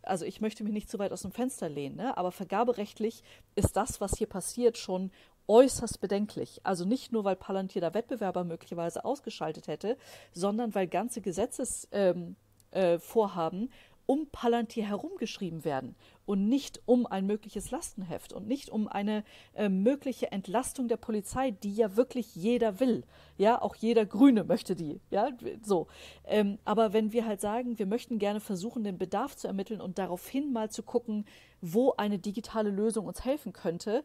also ich möchte mich nicht zu weit aus dem Fenster lehnen, ne? Aber vergaberechtlich ist das, was hier passiert, schon äußerst bedenklich. Also nicht nur, weil Palantir da Wettbewerber möglicherweise ausgeschaltet hätte, sondern weil ganze Gesetzesvorhaben um Palantir herumgeschrieben werden und nicht um ein mögliches Lastenheft und nicht um eine mögliche Entlastung der Polizei, die ja wirklich jeder will. Ja, auch jeder Grüne möchte die. Ja, so. Aber wenn wir halt sagen, wir möchten gerne versuchen, den Bedarf zu ermitteln und daraufhin mal zu gucken, wo eine digitale Lösung uns helfen könnte,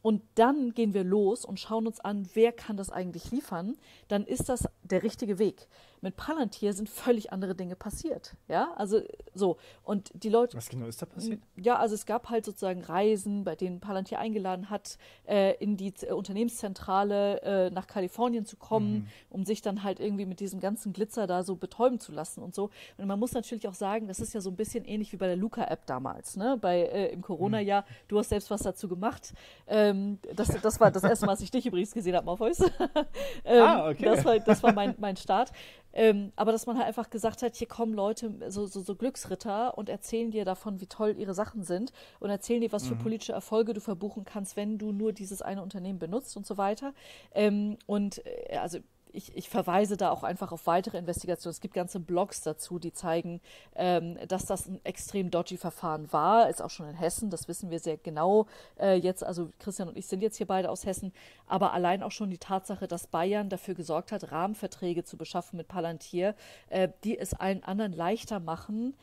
und dann gehen wir los und schauen uns an, wer kann das eigentlich liefern, dann ist das der richtige Weg. Mit Palantir sind völlig andere Dinge passiert. Ja, also so. Und die Leute. Was genau ist da passiert? Ja, also es gab halt sozusagen Reisen, bei denen Palantir eingeladen hat, in die Unternehmenszentrale nach Kalifornien zu kommen, um sich dann halt irgendwie mit diesem ganzen Glitzer da so betäuben zu lassen und so. Und man muss natürlich auch sagen, das ist ja so ein bisschen ähnlich wie bei der Luca-App damals, ne? Im Corona-Jahr. Du hast selbst was dazu gemacht. Das war das erste Mal, dass ich dich übrigens gesehen habe, Morpheus. Okay. Das war mein Start. Aber dass man halt einfach gesagt hat, hier kommen Leute, so Glücksritter und erzählen dir davon, wie toll ihre Sachen sind und erzählen dir, was für politische Erfolge du verbuchen kannst, wenn du nur dieses eine Unternehmen benutzt und so weiter. Also ich verweise da auch einfach auf weitere Investigationen. Es gibt ganze Blogs dazu, die zeigen, dass das ein extrem dodgy Verfahren war. Ist auch schon in Hessen, das wissen wir sehr genau jetzt. Also Christian und ich sind jetzt hier beide aus Hessen. Aber allein auch schon die Tatsache, dass Bayern dafür gesorgt hat, Rahmenverträge zu beschaffen mit Palantir, die es allen anderen leichter machen,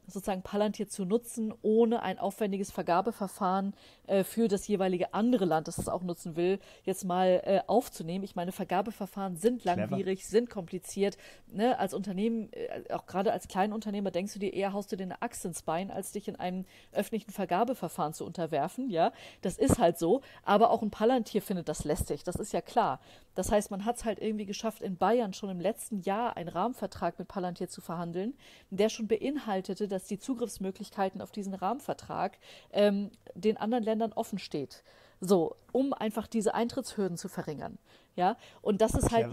sozusagen Palantir zu nutzen, ohne ein aufwendiges Vergabeverfahren für das jeweilige andere Land, das es auch nutzen will, jetzt mal aufzunehmen. Ich meine, Vergabeverfahren sind langwierig, sind kompliziert. Ne? Als Unternehmen, auch gerade als Kleinunternehmer, denkst du dir eher, haust du dir eine Axt ins Bein, als dich in einem öffentlichen Vergabeverfahren zu unterwerfen. Ja, das ist halt so. Aber auch ein Palantir findet das lästig, das ist ja klar. Das heißt, man hat es halt irgendwie geschafft, in Bayern schon im letzten Jahr einen Rahmenvertrag mit Palantir zu verhandeln, der schon beinhaltete, dass die Zugriffsmöglichkeiten auf diesen Rahmenvertrag den anderen Ländern offen steht. So, um einfach diese Eintrittshürden zu verringern. Ja, und das ist halt,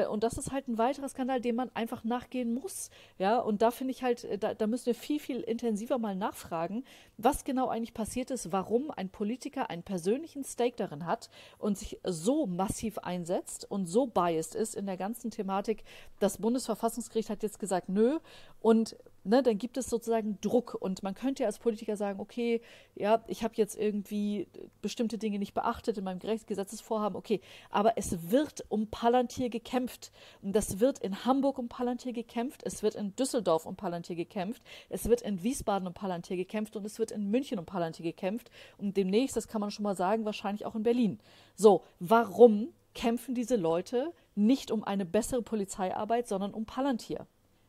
und das ist halt ein weiterer Skandal, dem man einfach nachgehen muss. Ja, und da finde ich halt, da müssen wir viel, viel intensiver mal nachfragen, was genau eigentlich passiert ist, warum ein Politiker einen persönlichen Stake darin hat und sich so massiv einsetzt und so biased ist in der ganzen Thematik. Das Bundesverfassungsgericht hat jetzt gesagt, nö, und dann gibt es sozusagen Druck und man könnte ja als Politiker sagen, okay, ja, ich habe jetzt irgendwie bestimmte Dinge nicht beachtet in meinem Gesetzesvorhaben, okay, aber es wird um Palantir gekämpft und das wird in Hamburg um Palantir gekämpft, es wird in Düsseldorf um Palantir gekämpft, es wird in Wiesbaden um Palantir gekämpft und es wird in München um Palantir gekämpft und demnächst, das kann man schon mal sagen, wahrscheinlich auch in Berlin. So, warum kämpfen diese Leute nicht um eine bessere Polizeiarbeit, sondern um Palantir?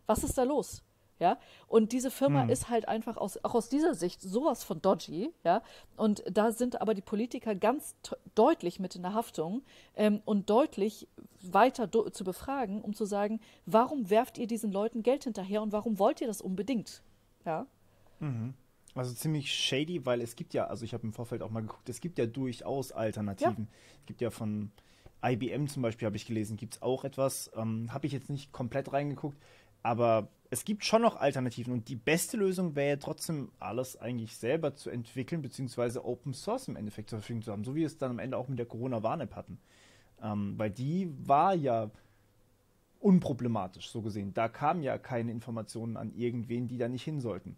Was ist da los? Ja, und diese Firma ist halt einfach auch aus dieser Sicht sowas von dodgy, ja, und da sind aber die Politiker ganz deutlich mit in der Haftung und deutlich weiter zu befragen, um zu sagen, warum werft ihr diesen Leuten Geld hinterher und warum wollt ihr das unbedingt? Ja. Also ziemlich shady, weil es gibt ja, also ich habe im Vorfeld auch mal geguckt, es gibt ja durchaus Alternativen. Ja. Es gibt ja von IBM zum Beispiel, habe ich gelesen, gibt es auch etwas, habe ich jetzt nicht komplett reingeguckt, aber es gibt schon noch Alternativen und die beste Lösung wäre ja trotzdem, alles eigentlich selber zu entwickeln, beziehungsweise Open Source im Endeffekt zur Verfügung zu haben, so wie wir es dann am Ende auch mit der Corona-Warn-App hatten. Weil die war ja unproblematisch, so gesehen. Da kamen ja keine Informationen an irgendwen, die da nicht hin sollten.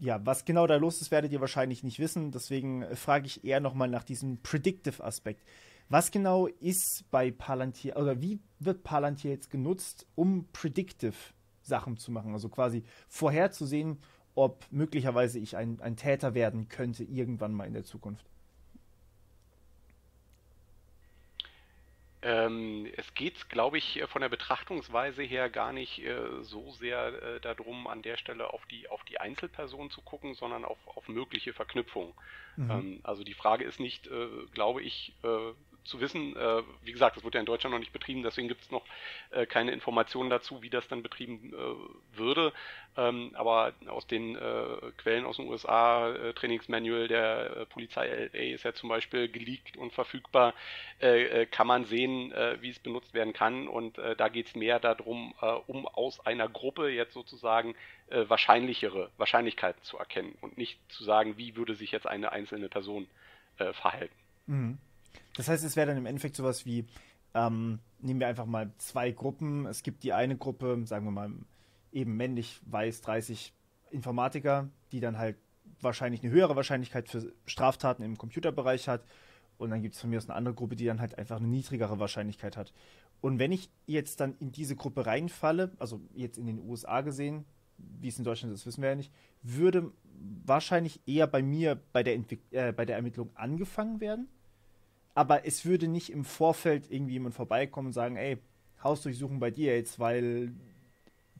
Ja, was genau da los ist, werdet ihr wahrscheinlich nicht wissen, deswegen frage ich eher nochmal nach diesem Predictive-Aspekt. Was genau ist bei Palantir, oder wie wird Palantir jetzt genutzt, um Predictive Sachen zu machen? Also quasi vorherzusehen, ob möglicherweise ich ein Täter werden könnte irgendwann mal in der Zukunft. Es geht, glaube ich, von der Betrachtungsweise her gar nicht so sehr darum, an der Stelle auf die Einzelperson zu gucken, sondern auf mögliche Verknüpfungen. Also die Frage ist nicht, glaube ich, zu wissen, wie gesagt, das wird ja in Deutschland noch nicht betrieben, deswegen gibt es noch keine Informationen dazu, wie das dann betrieben würde. Aber aus den Quellen aus den USA, Trainingsmanual der Polizei LA ist ja zum Beispiel geleakt und verfügbar, kann man sehen, wie es benutzt werden kann. Und da geht es mehr darum, um aus einer Gruppe jetzt sozusagen wahrscheinlichere Wahrscheinlichkeiten zu erkennen und nicht zu sagen, wie würde sich jetzt eine einzelne Person verhalten. Das heißt, es wäre dann im Endeffekt sowas wie, nehmen wir einfach mal 2 Gruppen. Es gibt die eine Gruppe, sagen wir mal, eben männlich, weiß, 30 Informatiker, die dann halt wahrscheinlich eine höhere Wahrscheinlichkeit für Straftaten im Computerbereich hat. Und dann gibt es von mir aus eine andere Gruppe, die dann halt einfach eine niedrigere Wahrscheinlichkeit hat. Und wenn ich jetzt dann in diese Gruppe reinfalle, also jetzt in den USA gesehen, wie es in Deutschland ist, wissen wir ja nicht, würde wahrscheinlich eher bei mir bei der Ermittlung angefangen werden. aber es würde nicht im Vorfeld irgendwie jemand vorbeikommen und sagen, ey, Hausdurchsuchung bei dir jetzt, weil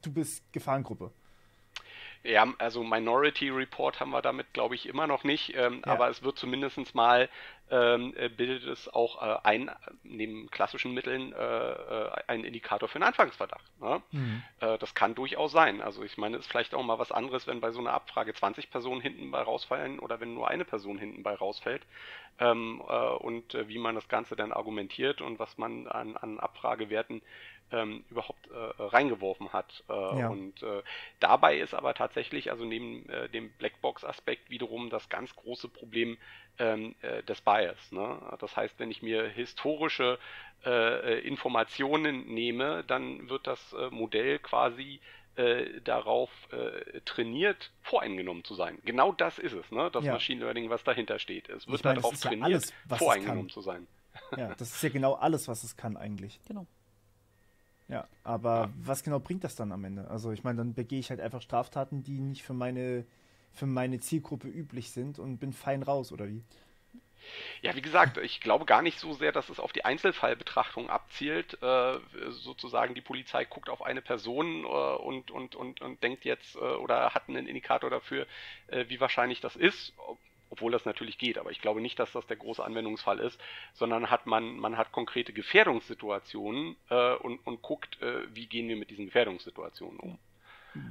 du bist Gefahrengruppe. Ja, also Minority Report haben wir damit, glaube ich, immer noch nicht, Ja. aber es wird zumindest mal, bildet es auch neben klassischen Mitteln einen Indikator für einen Anfangsverdacht. Ne? Mhm. Das kann durchaus sein. Also ich meine, es ist vielleicht auch mal was anderes, wenn bei so einer Abfrage 20 Personen hinten bei rausfallen oder wenn nur eine Person hinten bei rausfällt. Wie man das Ganze dann argumentiert und was man an Abfragewerten überhaupt reingeworfen hat. Ja. Dabei ist aber tatsächlich, also neben dem Blackbox-Aspekt wiederum das ganz große Problem des Bias. Ne? Das heißt, wenn ich mir historische Informationen nehme, dann wird das Modell quasi darauf trainiert, voreingenommen zu sein. Genau das ist es, ne? Das Ja. Machine Learning, was dahinter steht. Es Ich wird meine, das darauf ist ja trainiert, alles, was es voreingenommen kann. zu sein. Ja, das ist ja genau alles, was es kann eigentlich. Genau. Ja, aber Ja. was genau bringt das dann am Ende? Also ich meine, dann begehe ich halt einfach Straftaten, die nicht für meine Zielgruppe üblich sind und bin fein raus, oder wie? Ja, wie gesagt, ich glaube gar nicht so sehr, dass es auf die Einzelfallbetrachtung abzielt. Sozusagen die Polizei guckt auf eine Person und denkt jetzt oder hat einen Indikator dafür, wie wahrscheinlich das ist. Obwohl das natürlich geht, aber ich glaube nicht, dass das der große Anwendungsfall ist, sondern man hat konkrete Gefährdungssituationen und guckt, wie gehen wir mit diesen Gefährdungssituationen um.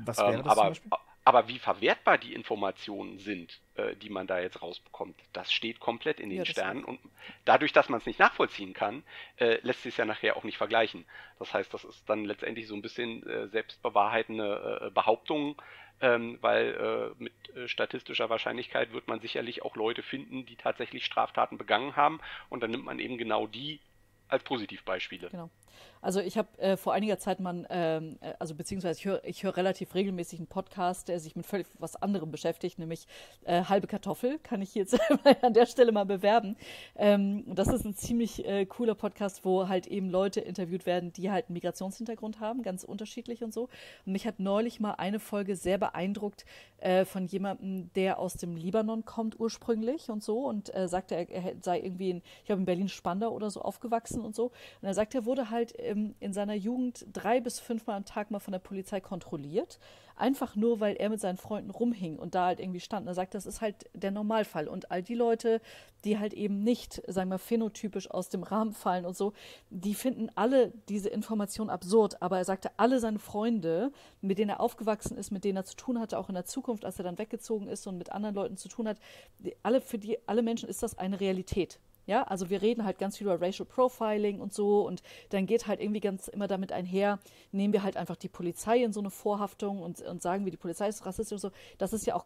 Was wäre Ähm, das zum aber, Beispiel? aber wie verwertbar die Informationen sind, die man da jetzt rausbekommt, das steht komplett in Ja, den das Sternen. Und dadurch, dass man es nicht nachvollziehen kann, lässt sich es ja nachher auch nicht vergleichen. Das heißt, das ist dann letztendlich so ein bisschen selbstbewahrheitende Behauptungen, weil mit statistischer Wahrscheinlichkeit wird man sicherlich auch Leute finden, die tatsächlich Straftaten begangen haben. Und dann nimmt man eben genau die als Positivbeispiele. Genau. Also ich habe vor einiger Zeit beziehungsweise ich hör relativ regelmäßig einen Podcast, der sich mit völlig was anderem beschäftigt, nämlich Halbe Kartoffel, kann ich jetzt an der Stelle mal bewerben. Das ist ein ziemlich cooler Podcast, wo halt eben Leute interviewt werden, die halt einen Migrationshintergrund haben, ganz unterschiedlich und so. Und mich hat neulich mal eine Folge sehr beeindruckt von jemandem, der aus dem Libanon kommt ursprünglich und so und sagte, er sei irgendwie ich glaube in Berlin-Spandau oder so aufgewachsen und so. Und er sagt, er wurde halt in seiner Jugend 3 bis 5 Mal am Tag mal von der Polizei kontrolliert. Einfach nur, weil er mit seinen Freunden rumhing und da halt irgendwie stand. Und er sagt, das ist halt der Normalfall. Und all die Leute, die halt eben nicht, sagen wir, phänotypisch aus dem Rahmen fallen und so, die finden alle diese Information absurd. Aber er sagte, alle seine Freunde, mit denen er aufgewachsen ist, mit denen er zu tun hatte, auch in der Zukunft, als er dann weggezogen ist und mit anderen Leuten zu tun hat, alle Menschen ist das eine Realität. Ja, also wir reden halt ganz viel über Racial Profiling und so und dann geht halt irgendwie ganz immer damit einher, nehmen wir halt einfach die Polizei in so eine Vorhaftung und sagen wir, die Polizei ist rassistisch und so. Das ist ja auch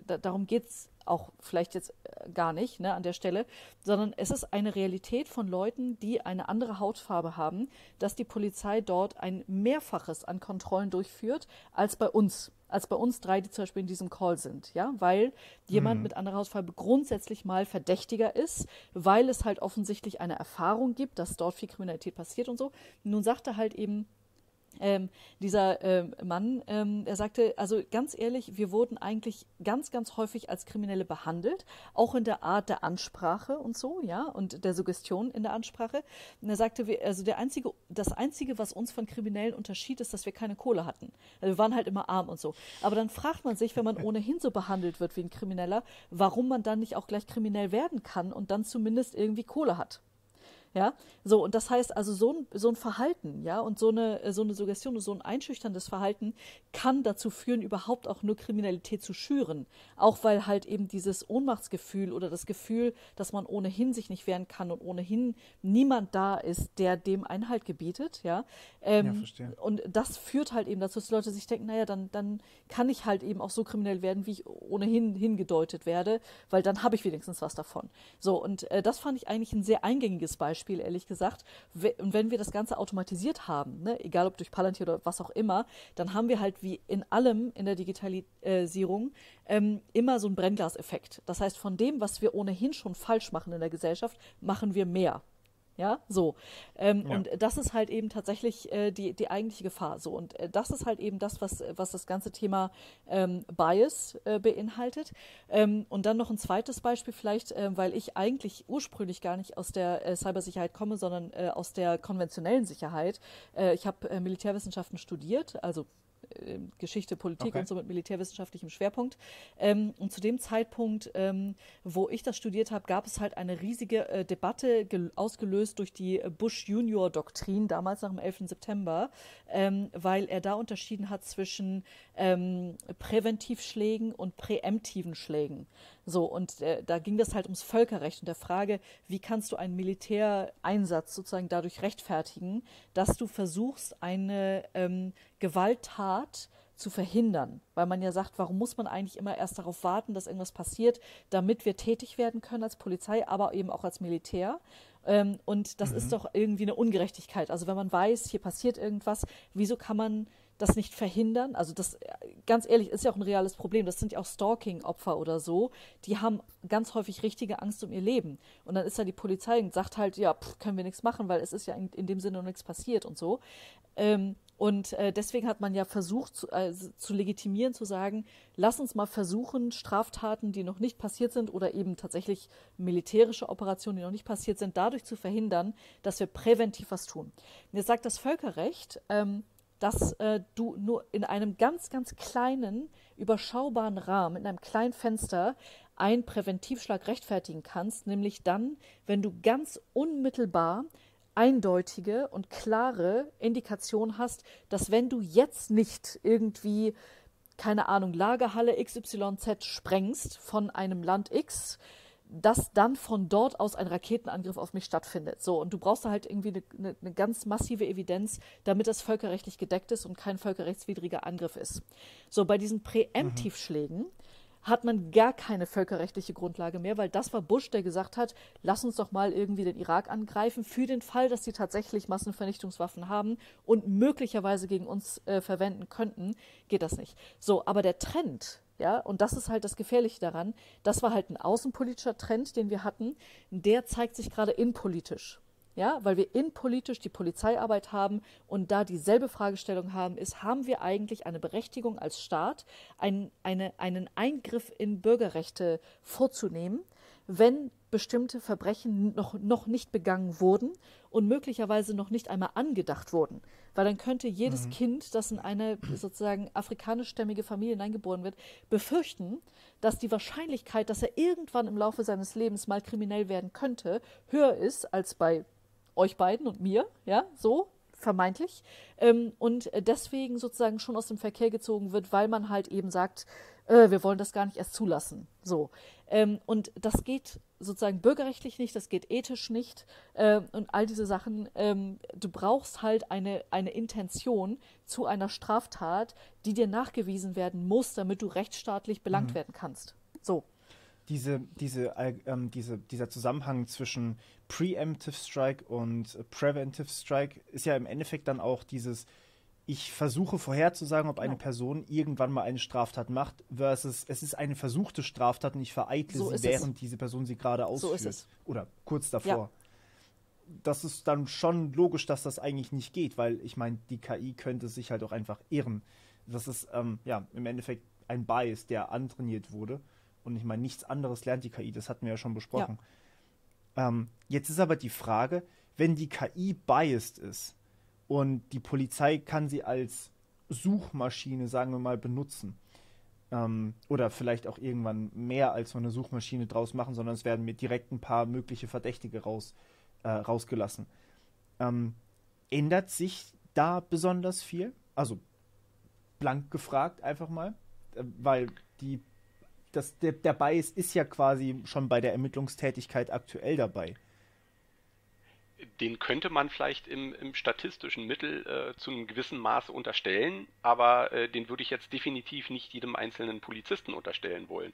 darum geht es auch vielleicht jetzt gar nicht, ne, an der Stelle, sondern es ist eine Realität von Leuten, die eine andere Hautfarbe haben, dass die Polizei dort ein Mehrfaches an Kontrollen durchführt als bei uns. Als bei uns 3, die zum Beispiel in diesem Call sind, ja, weil jemand mit anderer Hautfarbe grundsätzlich mal verdächtiger ist, weil es halt offensichtlich eine Erfahrung gibt, dass dort viel Kriminalität passiert und so. Nun sagt er halt eben, dieser Mann, er sagte, also ganz ehrlich, wir wurden eigentlich ganz, ganz häufig als Kriminelle behandelt, auch in der Art der Ansprache und so, ja, und der Suggestion in der Ansprache. Und er sagte, das Einzige, was uns von Kriminellen unterschied, ist, dass wir keine Kohle hatten. Also wir waren halt immer arm und so. Aber dann fragt man sich, wenn man ohnehin so behandelt wird wie ein Krimineller, warum man dann nicht auch gleich kriminell werden kann und dann zumindest irgendwie Kohle hat. Ja, so, und das heißt also, so ein Verhalten, ja, und so eine Suggestion und so ein einschüchterndes Verhalten kann dazu führen, überhaupt auch nur Kriminalität zu schüren. Auch weil halt eben dieses Ohnmachtsgefühl oder das Gefühl, dass man ohnehin sich nicht wehren kann und ohnehin niemand da ist, der dem Einhalt gebietet, ja. Ja, verstehe. Und das führt halt eben dazu, dass die Leute sich denken, naja, dann kann ich halt eben auch so kriminell werden, wie ich ohnehin hingedeutet werde, weil dann habe ich wenigstens was davon. So, und das fand ich eigentlich ein sehr eingängiges Beispiel, ehrlich gesagt. Und wenn wir das Ganze automatisiert haben, ne, egal ob durch Palantir oder was auch immer, dann haben wir halt wie in allem in der Digitalisierung immer so einen Brennglaseffekt. Das heißt, von dem, was wir ohnehin schon falsch machen in der Gesellschaft, machen wir mehr. Ja, so. Ja. Und das ist halt eben tatsächlich die eigentliche Gefahr. So. Und das ist halt eben das, was das ganze Thema Bias beinhaltet. Und dann noch ein zweites Beispiel vielleicht, weil ich eigentlich ursprünglich gar nicht aus der Cybersicherheit komme, sondern aus der konventionellen Sicherheit. Ich habe Militärwissenschaften studiert, also Geschichte, Politik und so mit militärwissenschaftlichem Schwerpunkt. Und zu dem Zeitpunkt, wo ich das studiert habe, gab es halt eine riesige Debatte, ausgelöst durch die Bush-Junior-Doktrin, damals nach dem 11. September, weil er da unterschieden hat zwischen Präventivschlägen und präemptiven Schlägen. So, und da ging das halt ums Völkerrecht und der Frage, wie kannst du einen Militäreinsatz sozusagen dadurch rechtfertigen, dass du versuchst, eine Gewalttat zu verhindern. Weil man ja sagt, warum muss man eigentlich immer erst darauf warten, dass irgendwas passiert, damit wir tätig werden können als Polizei, aber eben auch als Militär. Und das ist doch irgendwie eine Ungerechtigkeit. Also wenn man weiß, hier passiert irgendwas, wieso kann man das nicht verhindern? Also das, ganz ehrlich, ist ja auch ein reales Problem. Das sind ja auch Stalking-Opfer oder so. Die haben ganz häufig richtige Angst um ihr Leben. Und dann ist da die Polizei und sagt halt, ja, können wir nichts machen, weil es ist ja in dem Sinne noch nichts passiert und so. Und deswegen hat man ja versucht zu legitimieren, zu sagen, lass uns mal versuchen, Straftaten, die noch nicht passiert sind oder eben tatsächlich militärische Operationen, die noch nicht passiert sind, dadurch zu verhindern, dass wir präventiv was tun. Und jetzt sagt das Völkerrecht, dass du nur in einem ganz, ganz kleinen, überschaubaren Rahmen, in einem kleinen Fenster, einen Präventivschlag rechtfertigen kannst, nämlich dann, wenn du ganz unmittelbar eindeutige und klare Indikation hast, dass wenn du jetzt nicht irgendwie, keine Ahnung, Lagerhalle XYZ sprengst von einem Land X, dass dann von dort aus ein Raketenangriff auf mich stattfindet. So, und du brauchst da halt irgendwie eine ganz massive Evidenz, damit das völkerrechtlich gedeckt ist und kein völkerrechtswidriger Angriff ist. So, bei diesen Präemptivschlägen hat man gar keine völkerrechtliche Grundlage mehr, weil das war Bush, der gesagt hat, lass uns doch mal irgendwie den Irak angreifen, für den Fall, dass sie tatsächlich Massenvernichtungswaffen haben und möglicherweise gegen uns verwenden könnten, geht das nicht. So, aber der Trend, ja, und das ist halt das Gefährliche daran, das war halt ein außenpolitischer Trend, den wir hatten, der zeigt sich gerade innenpolitisch. Ja, weil wir innenpolitisch die Polizeiarbeit haben und da dieselbe Fragestellung haben, haben wir eigentlich eine Berechtigung als Staat, einen Eingriff in Bürgerrechte vorzunehmen, wenn bestimmte Verbrechen noch nicht begangen wurden und möglicherweise noch nicht einmal angedacht wurden. Weil dann könnte jedes Kind, das in eine sozusagen afrikanischstämmige Familie hineingeboren wird, befürchten, dass die Wahrscheinlichkeit, dass er irgendwann im Laufe seines Lebens mal kriminell werden könnte, höher ist als bei euch beiden und mir, ja, so vermeintlich, und deswegen sozusagen schon aus dem Verkehr gezogen wird, weil man halt eben sagt, wir wollen das gar nicht erst zulassen. So. Und das geht sozusagen bürgerrechtlich nicht, das geht ethisch nicht und all diese Sachen. Du brauchst halt eine Intention zu einer Straftat, die dir nachgewiesen werden muss, damit du rechtsstaatlich belangt werden kannst. So. Dieser Zusammenhang zwischen Preemptive Strike und Preventive Strike ist ja im Endeffekt dann auch dieses, ich versuche vorherzusagen, ob eine Person irgendwann mal eine Straftat macht, versus es ist eine versuchte Straftat und ich vereitle sie, während diese Person sie gerade ausführt. So ist es. Oder kurz davor. Ja. Das ist dann schon logisch, dass das eigentlich nicht geht, weil ich meine, die KI könnte sich halt auch einfach irren. Das ist im Endeffekt ein Bias, der antrainiert wurde. Und ich meine, nichts anderes lernt die KI, das hatten wir ja schon besprochen. Ja. Jetzt ist aber die Frage, wenn die KI biased ist und die Polizei kann sie als Suchmaschine, sagen wir mal, benutzen, oder vielleicht auch irgendwann mehr als so eine Suchmaschine draus machen, sondern es werden mir direkt ein paar mögliche Verdächtige rausgelassen. Ändert sich da besonders viel? Also blank gefragt einfach mal, weil der Bias ist ja quasi schon bei der Ermittlungstätigkeit aktuell dabei. Den könnte man vielleicht im statistischen Mittel zu einem gewissen Maße unterstellen, aber den würde ich jetzt definitiv nicht jedem einzelnen Polizisten unterstellen wollen.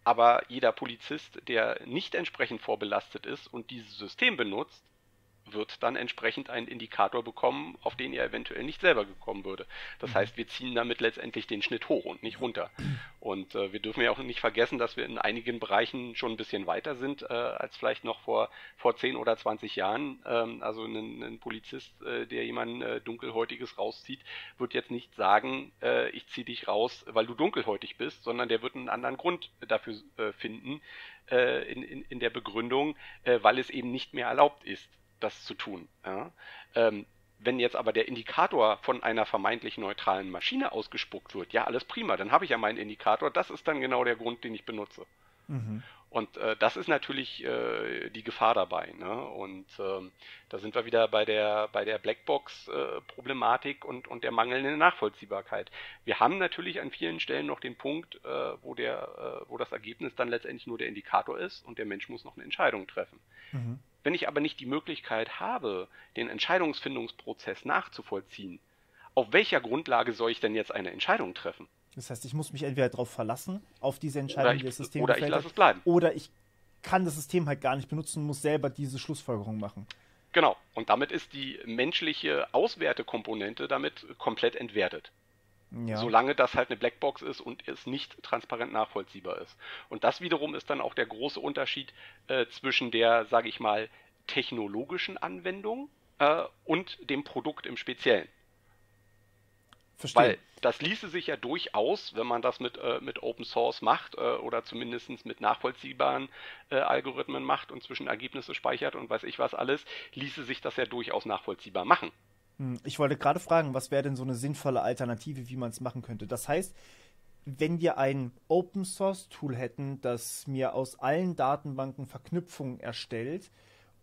Aber jeder Polizist, der nicht entsprechend vorbelastet ist und dieses System benutzt, wird dann entsprechend einen Indikator bekommen, auf den er eventuell nicht selber gekommen würde. Das heißt, wir ziehen damit letztendlich den Schnitt hoch und nicht runter. Und wir dürfen ja auch nicht vergessen, dass wir in einigen Bereichen schon ein bisschen weiter sind als vielleicht noch vor 10 oder 20 Jahren. Also ein Polizist, der jemanden Dunkelhäutiges rauszieht, wird jetzt nicht sagen, ich ziehe dich raus, weil du dunkelhäutig bist, sondern der wird einen anderen Grund dafür finden in der Begründung, weil es eben nicht mehr erlaubt ist, das zu tun. Ja? Wenn jetzt aber der Indikator von einer vermeintlich neutralen Maschine ausgespuckt wird, ja, alles prima, dann habe ich ja meinen Indikator, das ist dann genau der Grund, den ich benutze. Mhm. Und das ist natürlich die Gefahr dabei. Ne? Und da sind wir wieder bei der Blackbox-Problematik und der mangelnden Nachvollziehbarkeit. Wir haben natürlich an vielen Stellen noch den Punkt, wo das Ergebnis dann letztendlich nur der Indikator ist und der Mensch muss noch eine Entscheidung treffen. Mhm. Wenn ich aber nicht die Möglichkeit habe, den Entscheidungsfindungsprozess nachzuvollziehen, auf welcher Grundlage soll ich denn jetzt eine Entscheidung treffen? Das heißt, ich muss mich entweder darauf verlassen, auf diese Entscheidung, die das System oder ich gefällt lasse hat, es bleiben. oder ich kann das System halt gar nicht benutzen und muss selber diese Schlussfolgerung machen. Genau. Und damit ist die menschliche Auswertekomponente damit komplett entwertet. Ja. Solange das halt eine Blackbox ist und es nicht transparent nachvollziehbar ist. Und das wiederum ist dann auch der große Unterschied zwischen der, sage ich mal, technologischen Anwendung und dem Produkt im Speziellen. Verstehe. Weil das ließe sich ja durchaus, wenn man das mit Open Source macht oder zumindest mit nachvollziehbaren Algorithmen macht und Zwischenergebnisse speichert und weiß ich was alles, ließe sich das ja durchaus nachvollziehbar machen. Ich wollte gerade fragen, was wäre denn so eine sinnvolle Alternative, wie man es machen könnte? Das heißt, wenn wir ein Open Source Tool hätten, das mir aus allen Datenbanken Verknüpfungen erstellt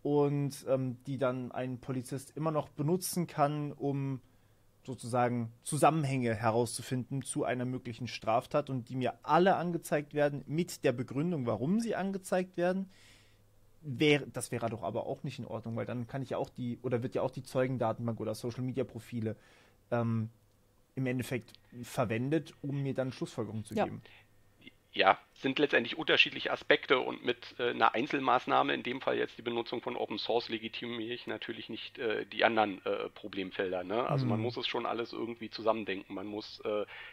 und die dann ein Polizist immer noch benutzen kann, um sozusagen Zusammenhänge herauszufinden zu einer möglichen Straftat und die mir alle angezeigt werden mit der Begründung, warum sie angezeigt werden, das wäre doch aber auch nicht in Ordnung, weil dann kann ich ja auch wird ja auch die Zeugendatenbank oder Social Media Profile im Endeffekt verwendet, um mir dann Schlussfolgerungen zu geben. Ja, sind letztendlich unterschiedliche Aspekte und mit einer Einzelmaßnahme, in dem Fall jetzt die Benutzung von Open Source, legitimiere ich natürlich nicht die anderen Problemfelder. Ne? Also man muss es schon alles irgendwie zusammendenken. Man muss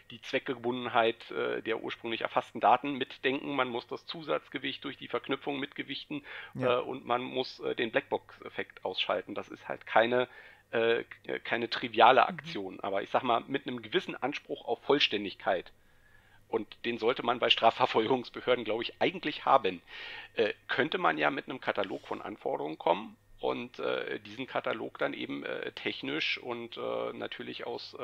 die Zweckgebundenheit der ursprünglich erfassten Daten mitdenken, man muss das Zusatzgewicht durch die Verknüpfung mitgewichten und man muss den Blackbox-Effekt ausschalten. Das ist halt keine triviale Aktion, aber ich sag mal, mit einem gewissen Anspruch auf Vollständigkeit. Und den sollte man bei Strafverfolgungsbehörden, glaube ich, eigentlich haben. Könnte man ja mit einem Katalog von Anforderungen kommen und diesen Katalog dann eben technisch und natürlich aus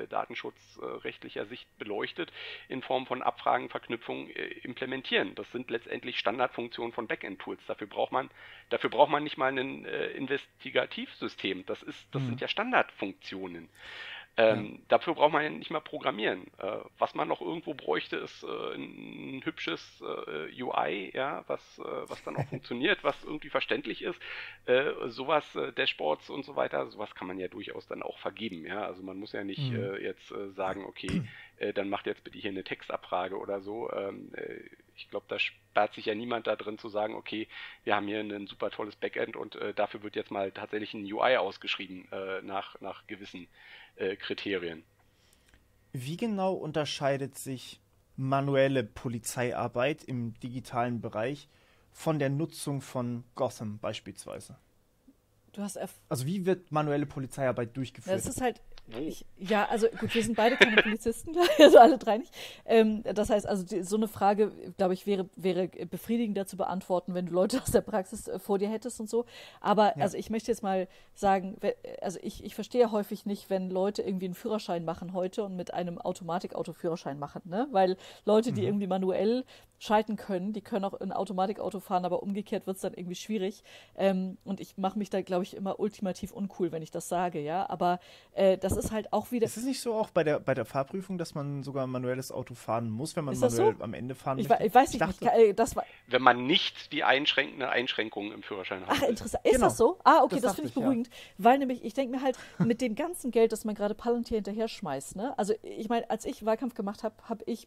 datenschutzrechtlicher Sicht beleuchtet in Form von Abfragen, Verknüpfungen implementieren. Das sind letztendlich Standardfunktionen von Backend-Tools. Dafür braucht man nicht mal ein Investigativsystem. Das sind ja Standardfunktionen. Dafür braucht man ja nicht mal programmieren. Was man noch irgendwo bräuchte, ist ein hübsches UI, ja, was dann auch funktioniert, was irgendwie verständlich ist. Sowas, Dashboards und so weiter, sowas kann man ja durchaus dann auch vergeben. Ja? Also man muss ja nicht jetzt sagen, okay, dann macht jetzt bitte hier eine Textabfrage oder so. Ich glaube, da spart sich ja niemand da drin zu sagen, okay, wir haben hier ein super tolles Backend und dafür wird jetzt mal tatsächlich ein UI ausgeschrieben nach gewissen Kriterien. Wie genau unterscheidet sich manuelle Polizeiarbeit im digitalen Bereich von der Nutzung von Gotham beispielsweise? Also wie wird manuelle Polizeiarbeit durchgeführt? Das ist halt, also gut, wir sind beide keine Polizisten, also alle drei nicht. Das heißt, also so eine Frage, glaube ich, wäre befriedigender zu beantworten, wenn du Leute aus der Praxis vor dir hättest und so. Aber also ich möchte jetzt mal sagen, also ich verstehe häufig nicht, wenn Leute irgendwie einen Führerschein machen heute und mit einem Automatikauto-Führerschein machen, ne? Weil Leute, die irgendwie manuell schalten können, die können auch ein Automatikauto fahren, aber umgekehrt wird es dann irgendwie schwierig. Und ich mache mich da, glaube ich, immer ultimativ uncool, wenn ich das sage, ja. Aber das ist halt auch wieder. Ist es nicht so auch bei der Fahrprüfung, dass man sogar ein manuelles Auto fahren muss, wenn man Ist manuell so? am Ende fahren Ich möchte? weiß nicht, wenn man nicht die Einschränkungen im Führerschein hat. Ach, interessant. Ist das so? Okay, das finde ich beruhigend. Weil nämlich, ich denke mir halt, mit dem ganzen Geld, das man gerade Palantir hinterher schmeißt, ne? Also ich meine, als ich Wahlkampf gemacht habe,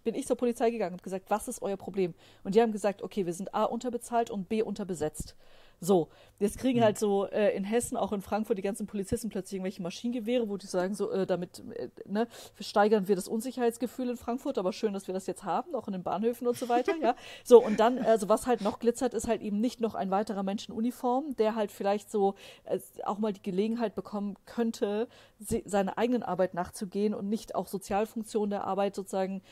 bin ich zur Polizei gegangen und gesagt, was ist euer Problem? Und die haben gesagt, okay, wir sind A, unterbezahlt und B, unterbesetzt. So, jetzt kriegen halt so in Hessen, auch in Frankfurt, die ganzen Polizisten plötzlich irgendwelche Maschinengewehre, wo die sagen, so, damit ne, steigern wir das Unsicherheitsgefühl in Frankfurt, aber schön, dass wir das jetzt haben, auch in den Bahnhöfen und so weiter, ja. So, und dann, also was halt noch glitzert, ist halt eben nicht noch ein weiterer Mensch in Uniform, der halt vielleicht so auch mal die Gelegenheit bekommen könnte, seiner eigenen Arbeit nachzugehen und nicht auch Sozialfunktionen der Arbeit sozusagen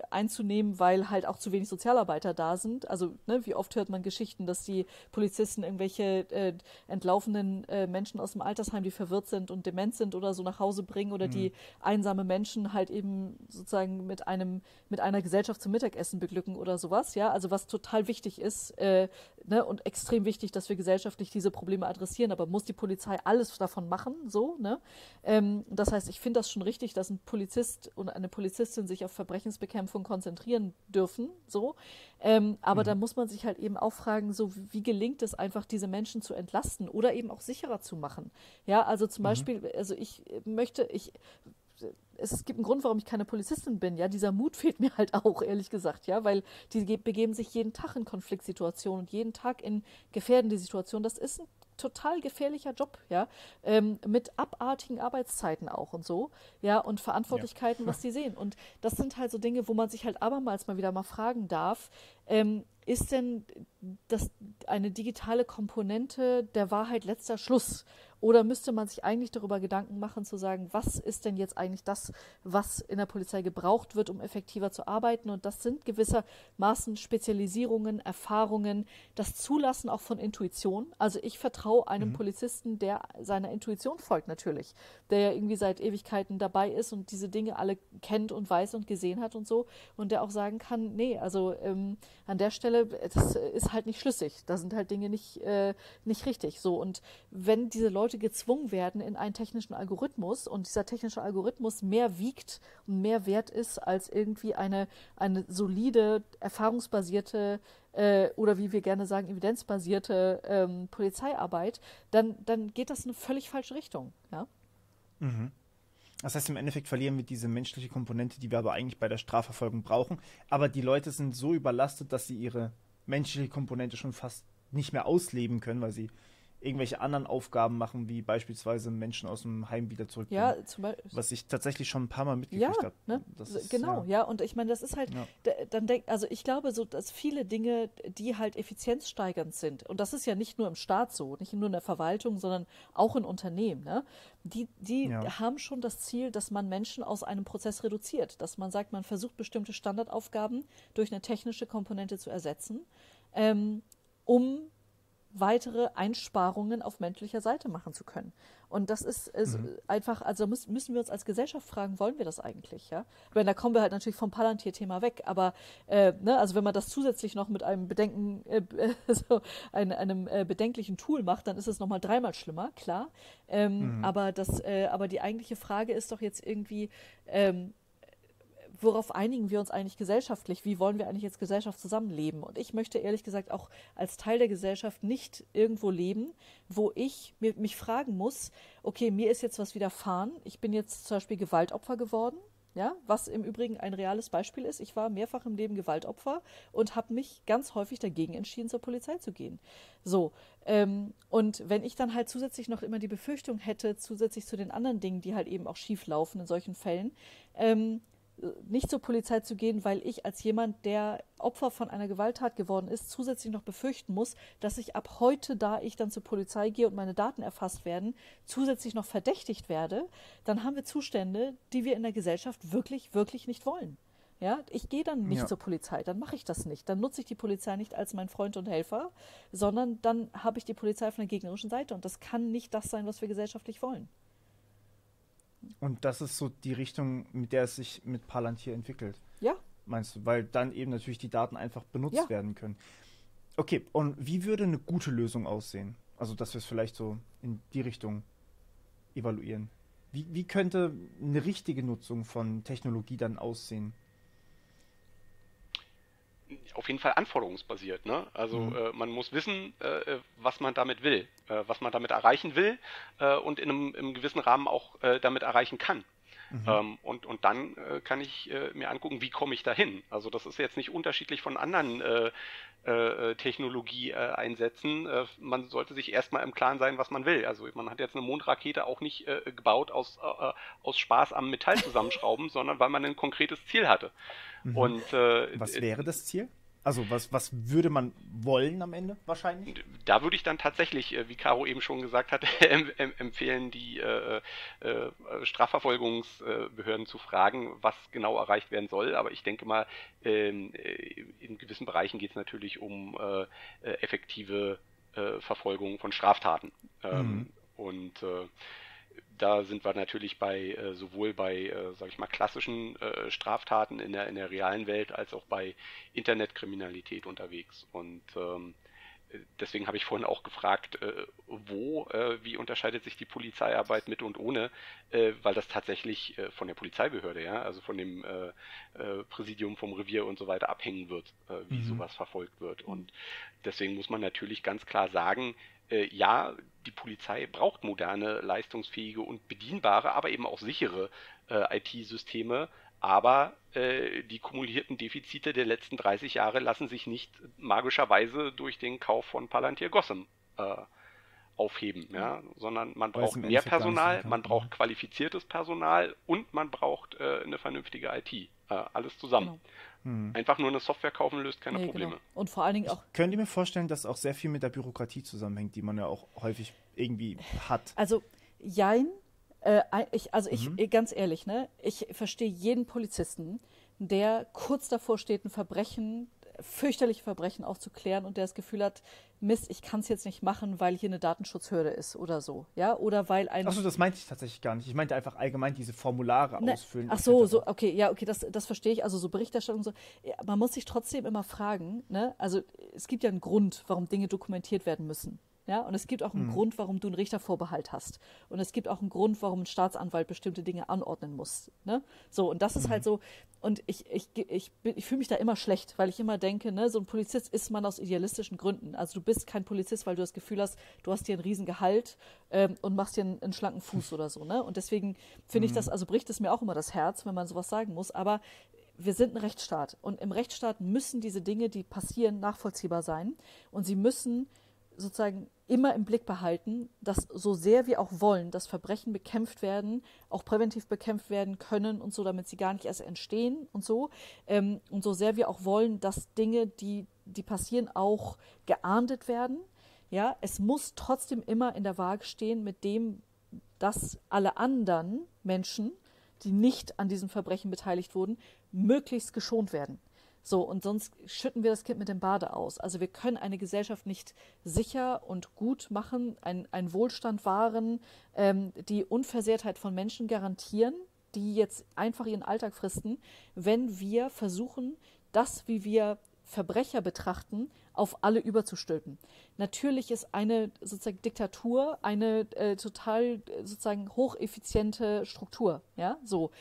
einzunehmen, weil halt auch zu wenig Sozialarbeiter da sind. Also, ne, wie oft hört man Geschichten, dass die Polizisten irgendwelche entlaufenen Menschen aus dem Altersheim, die verwirrt sind und dement sind oder so nach Hause bringen oder die einsame Menschen halt eben sozusagen mit einer Gesellschaft zum Mittagessen beglücken oder sowas, ja, also was total wichtig ist, ne, und extrem wichtig, dass wir gesellschaftlich diese Probleme adressieren, aber muss die Polizei alles davon machen, so, ne? Das heißt, ich finde das schon richtig, dass ein Polizist und eine Polizistin sich auf Verbrechensbekämpfung konzentrieren dürfen, so, aber da muss man sich halt eben auch fragen, so wie gelingt es einfach, diese Menschen zu entlasten oder eben auch sicherer zu machen, ja, also zum Beispiel, also es gibt einen Grund, warum ich keine Polizistin bin, ja, dieser Mut fehlt mir halt auch, ehrlich gesagt, ja, weil die begeben sich jeden Tag in Konfliktsituationen und jeden Tag in gefährdende Situationen. Das ist ein total gefährlicher Job, ja, mit abartigen Arbeitszeiten auch und so, ja, und Verantwortlichkeiten, was die sehen. Und das sind halt so Dinge, wo man sich halt abermals mal wieder mal fragen darf, ist denn das eine digitale Komponente der Wahrheit letzter Schluss? Oder müsste man sich eigentlich darüber Gedanken machen, zu sagen, was ist denn jetzt eigentlich das, was in der Polizei gebraucht wird, um effektiver zu arbeiten? Und das sind gewissermaßen Spezialisierungen, Erfahrungen, das Zulassen auch von Intuition. Also ich vertraue einem Polizisten, der seiner Intuition folgt natürlich, der ja irgendwie seit Ewigkeiten dabei ist und diese Dinge alle kennt und weiß und gesehen hat und so. Und der auch sagen kann, nee, also an der Stelle, das ist halt nicht schlüssig. Da sind halt Dinge nicht richtig. So, und wenn diese Leute gezwungen werden in einen technischen Algorithmus und dieser technische Algorithmus mehr wiegt und mehr wert ist als irgendwie eine solide, erfahrungsbasierte oder wie wir gerne sagen, evidenzbasierte Polizeiarbeit, dann geht das in eine völlig falsche Richtung. Ja? Das heißt, im Endeffekt verlieren wir diese menschliche Komponente, die wir aber eigentlich bei der Strafverfolgung brauchen. Aber die Leute sind so überlastet, dass sie ihre menschliche Komponente schon fast nicht mehr ausleben können, weil sie irgendwelche anderen Aufgaben machen, wie beispielsweise Menschen aus dem Heim wieder zurückbringen. Ja, zum Beispiel. Was ich tatsächlich schon ein paar Mal mitgekriegt habe. Ne? Genau, ja. Und ich meine, das ist halt, also ich glaube so, dass viele Dinge, die halt effizienzsteigernd sind, und das ist ja nicht nur im Staat so, nicht nur in der Verwaltung, sondern auch in Unternehmen, ne? Die haben schon das Ziel, dass man Menschen aus einem Prozess reduziert, dass man sagt, man versucht bestimmte Standardaufgaben durch eine technische Komponente zu ersetzen, um weitere Einsparungen auf menschlicher Seite machen zu können. Und das ist einfach, also müssen wir uns als Gesellschaft fragen, wollen wir das eigentlich, ja? Ich meine, da kommen wir halt natürlich vom Palantir-Thema weg, aber ne, also wenn man das zusätzlich noch mit einem einem bedenklichen Tool macht, dann ist es nochmal dreimal schlimmer, klar. Aber die eigentliche Frage ist doch jetzt irgendwie, worauf einigen wir uns eigentlich gesellschaftlich? Wie wollen wir eigentlich als Gesellschaft zusammenleben? Und ich möchte ehrlich gesagt auch als Teil der Gesellschaft nicht irgendwo leben, wo ich mich fragen muss, okay, mir ist jetzt was widerfahren. Ich bin jetzt zum Beispiel Gewaltopfer geworden, ja, was im Übrigen ein reales Beispiel ist. Ich war mehrfach im Leben Gewaltopfer und habe mich ganz häufig dagegen entschieden, zur Polizei zu gehen. So, und wenn ich dann halt zusätzlich noch immer die Befürchtung hätte, zusätzlich zu den anderen Dingen, die halt eben auch schief laufen in solchen Fällen, nicht zur Polizei zu gehen, weil ich als jemand, der Opfer von einer Gewalttat geworden ist, zusätzlich noch befürchten muss, dass ich ab heute, da ich dann zur Polizei gehe und meine Daten erfasst werden, zusätzlich noch verdächtigt werde, dann haben wir Zustände, die wir in der Gesellschaft wirklich, wirklich nicht wollen. Ja, ich gehe dann nicht zur Polizei, dann mache ich das nicht. Dann nutze ich die Polizei nicht als mein Freund und Helfer, sondern dann habe ich die Polizei von der gegnerischen Seite. Und das kann nicht das sein, was wir gesellschaftlich wollen. Und das ist so die Richtung, mit der es sich mit Palantir entwickelt. Ja. Meinst du? Weil dann eben natürlich die Daten einfach benutzt werden können. Okay, und wie würde eine gute Lösung aussehen? Also, dass wir es vielleicht so in die Richtung evaluieren. Wie könnte eine richtige Nutzung von Technologie dann aussehen? Auf jeden Fall anforderungsbasiert, ne? Also man muss wissen, was man damit will, was man damit erreichen will und in einem gewissen Rahmen auch damit erreichen kann. Und dann kann ich mir angucken, wie komme ich dahin. Also das ist jetzt nicht unterschiedlich von anderen Technologieeinsätzen. Man sollte sich erstmal im Klaren sein, was man will. Also man hat jetzt eine Mondrakete auch nicht gebaut aus Spaß am Metall zusammenschrauben, sondern weil man ein konkretes Ziel hatte. Und was wäre das Ziel? Also was würde man wollen am Ende wahrscheinlich? Da würde ich dann tatsächlich, wie Caro eben schon gesagt hat, empfehlen, die Strafverfolgungsbehörden zu fragen, was genau erreicht werden soll. Aber ich denke mal, in gewissen Bereichen geht es natürlich um effektive Verfolgung von Straftaten. Und da sind wir natürlich sowohl bei, sag ich mal, klassischen Straftaten in der realen Welt als auch bei Internetkriminalität unterwegs. Und deswegen habe ich vorhin auch gefragt, wie unterscheidet sich die Polizeiarbeit mit und ohne, weil das tatsächlich von der Polizeibehörde, ja, also von dem Präsidium vom Revier und so weiter abhängen wird, wie sowas verfolgt wird. Und deswegen muss man natürlich ganz klar sagen, ja, die Polizei braucht moderne, leistungsfähige und bedienbare, aber eben auch sichere IT-Systeme. Aber die kumulierten Defizite der letzten 30 Jahre lassen sich nicht magischerweise durch den Kauf von Palantir Gotham aufheben, ja? Sondern man braucht mehr Personal, man braucht qualifiziertes Personal und man braucht eine vernünftige IT. Alles zusammen. Genau. Einfach nur eine Software kaufen löst keine Probleme. Genau. Und vor allen Dingen auch. Könnt ihr mir vorstellen, dass auch sehr viel mit der Bürokratie zusammenhängt, die man ja auch häufig irgendwie hat? Also, jein. Ganz ehrlich, ne? Ich verstehe jeden Polizisten, der kurz davor steht, fürchterliche Verbrechen aufzuklären und der das Gefühl hat, Mist, ich kann es jetzt nicht machen, weil hier eine Datenschutzhürde ist oder so, ja, oder weil ein... Achso, das meinte ich tatsächlich gar nicht. Ich meinte einfach allgemein diese Formulare ausfüllen. Ach so, okay, das verstehe ich, also so Berichterstattung und so. Ja, man muss sich trotzdem immer fragen, ne, also es gibt ja einen Grund, warum Dinge dokumentiert werden müssen. Ja, und es gibt auch einen Grund, warum du einen Richtervorbehalt hast. Und es gibt auch einen Grund, warum ein Staatsanwalt bestimmte Dinge anordnen muss. Ne? So, und das ist halt so, und ich fühle mich da immer schlecht, weil ich immer denke, ne, so ein Polizist ist man aus idealistischen Gründen. Also du bist kein Polizist, weil du das Gefühl hast, du hast hier einen riesen Gehalt und machst dir einen schlanken Fuß oder so. Ne? Und deswegen finde ich das, also bricht es mir auch immer das Herz, wenn man sowas sagen muss, aber wir sind ein Rechtsstaat. Und im Rechtsstaat müssen diese Dinge, die passieren, nachvollziehbar sein. Und sie müssen sozusagen immer im Blick behalten, dass so sehr wir auch wollen, dass Verbrechen bekämpft werden, auch präventiv bekämpft werden können und so, damit sie gar nicht erst entstehen und so. Und so sehr wir auch wollen, dass Dinge, die passieren, auch geahndet werden. Ja, es muss trotzdem immer in der Waage stehen mit dem, dass alle anderen Menschen, die nicht an diesen Verbrechen beteiligt wurden, möglichst geschont werden. So, und sonst schütten wir das Kind mit dem Bade aus. Also wir können eine Gesellschaft nicht sicher und gut machen, einen Wohlstand wahren, die Unversehrtheit von Menschen garantieren, die jetzt einfach ihren Alltag fristen, wenn wir versuchen, das, wie wir Verbrecher betrachten, auf alle überzustülpen. Natürlich ist eine sozusagen Diktatur eine total sozusagen hocheffiziente Struktur, ja, so.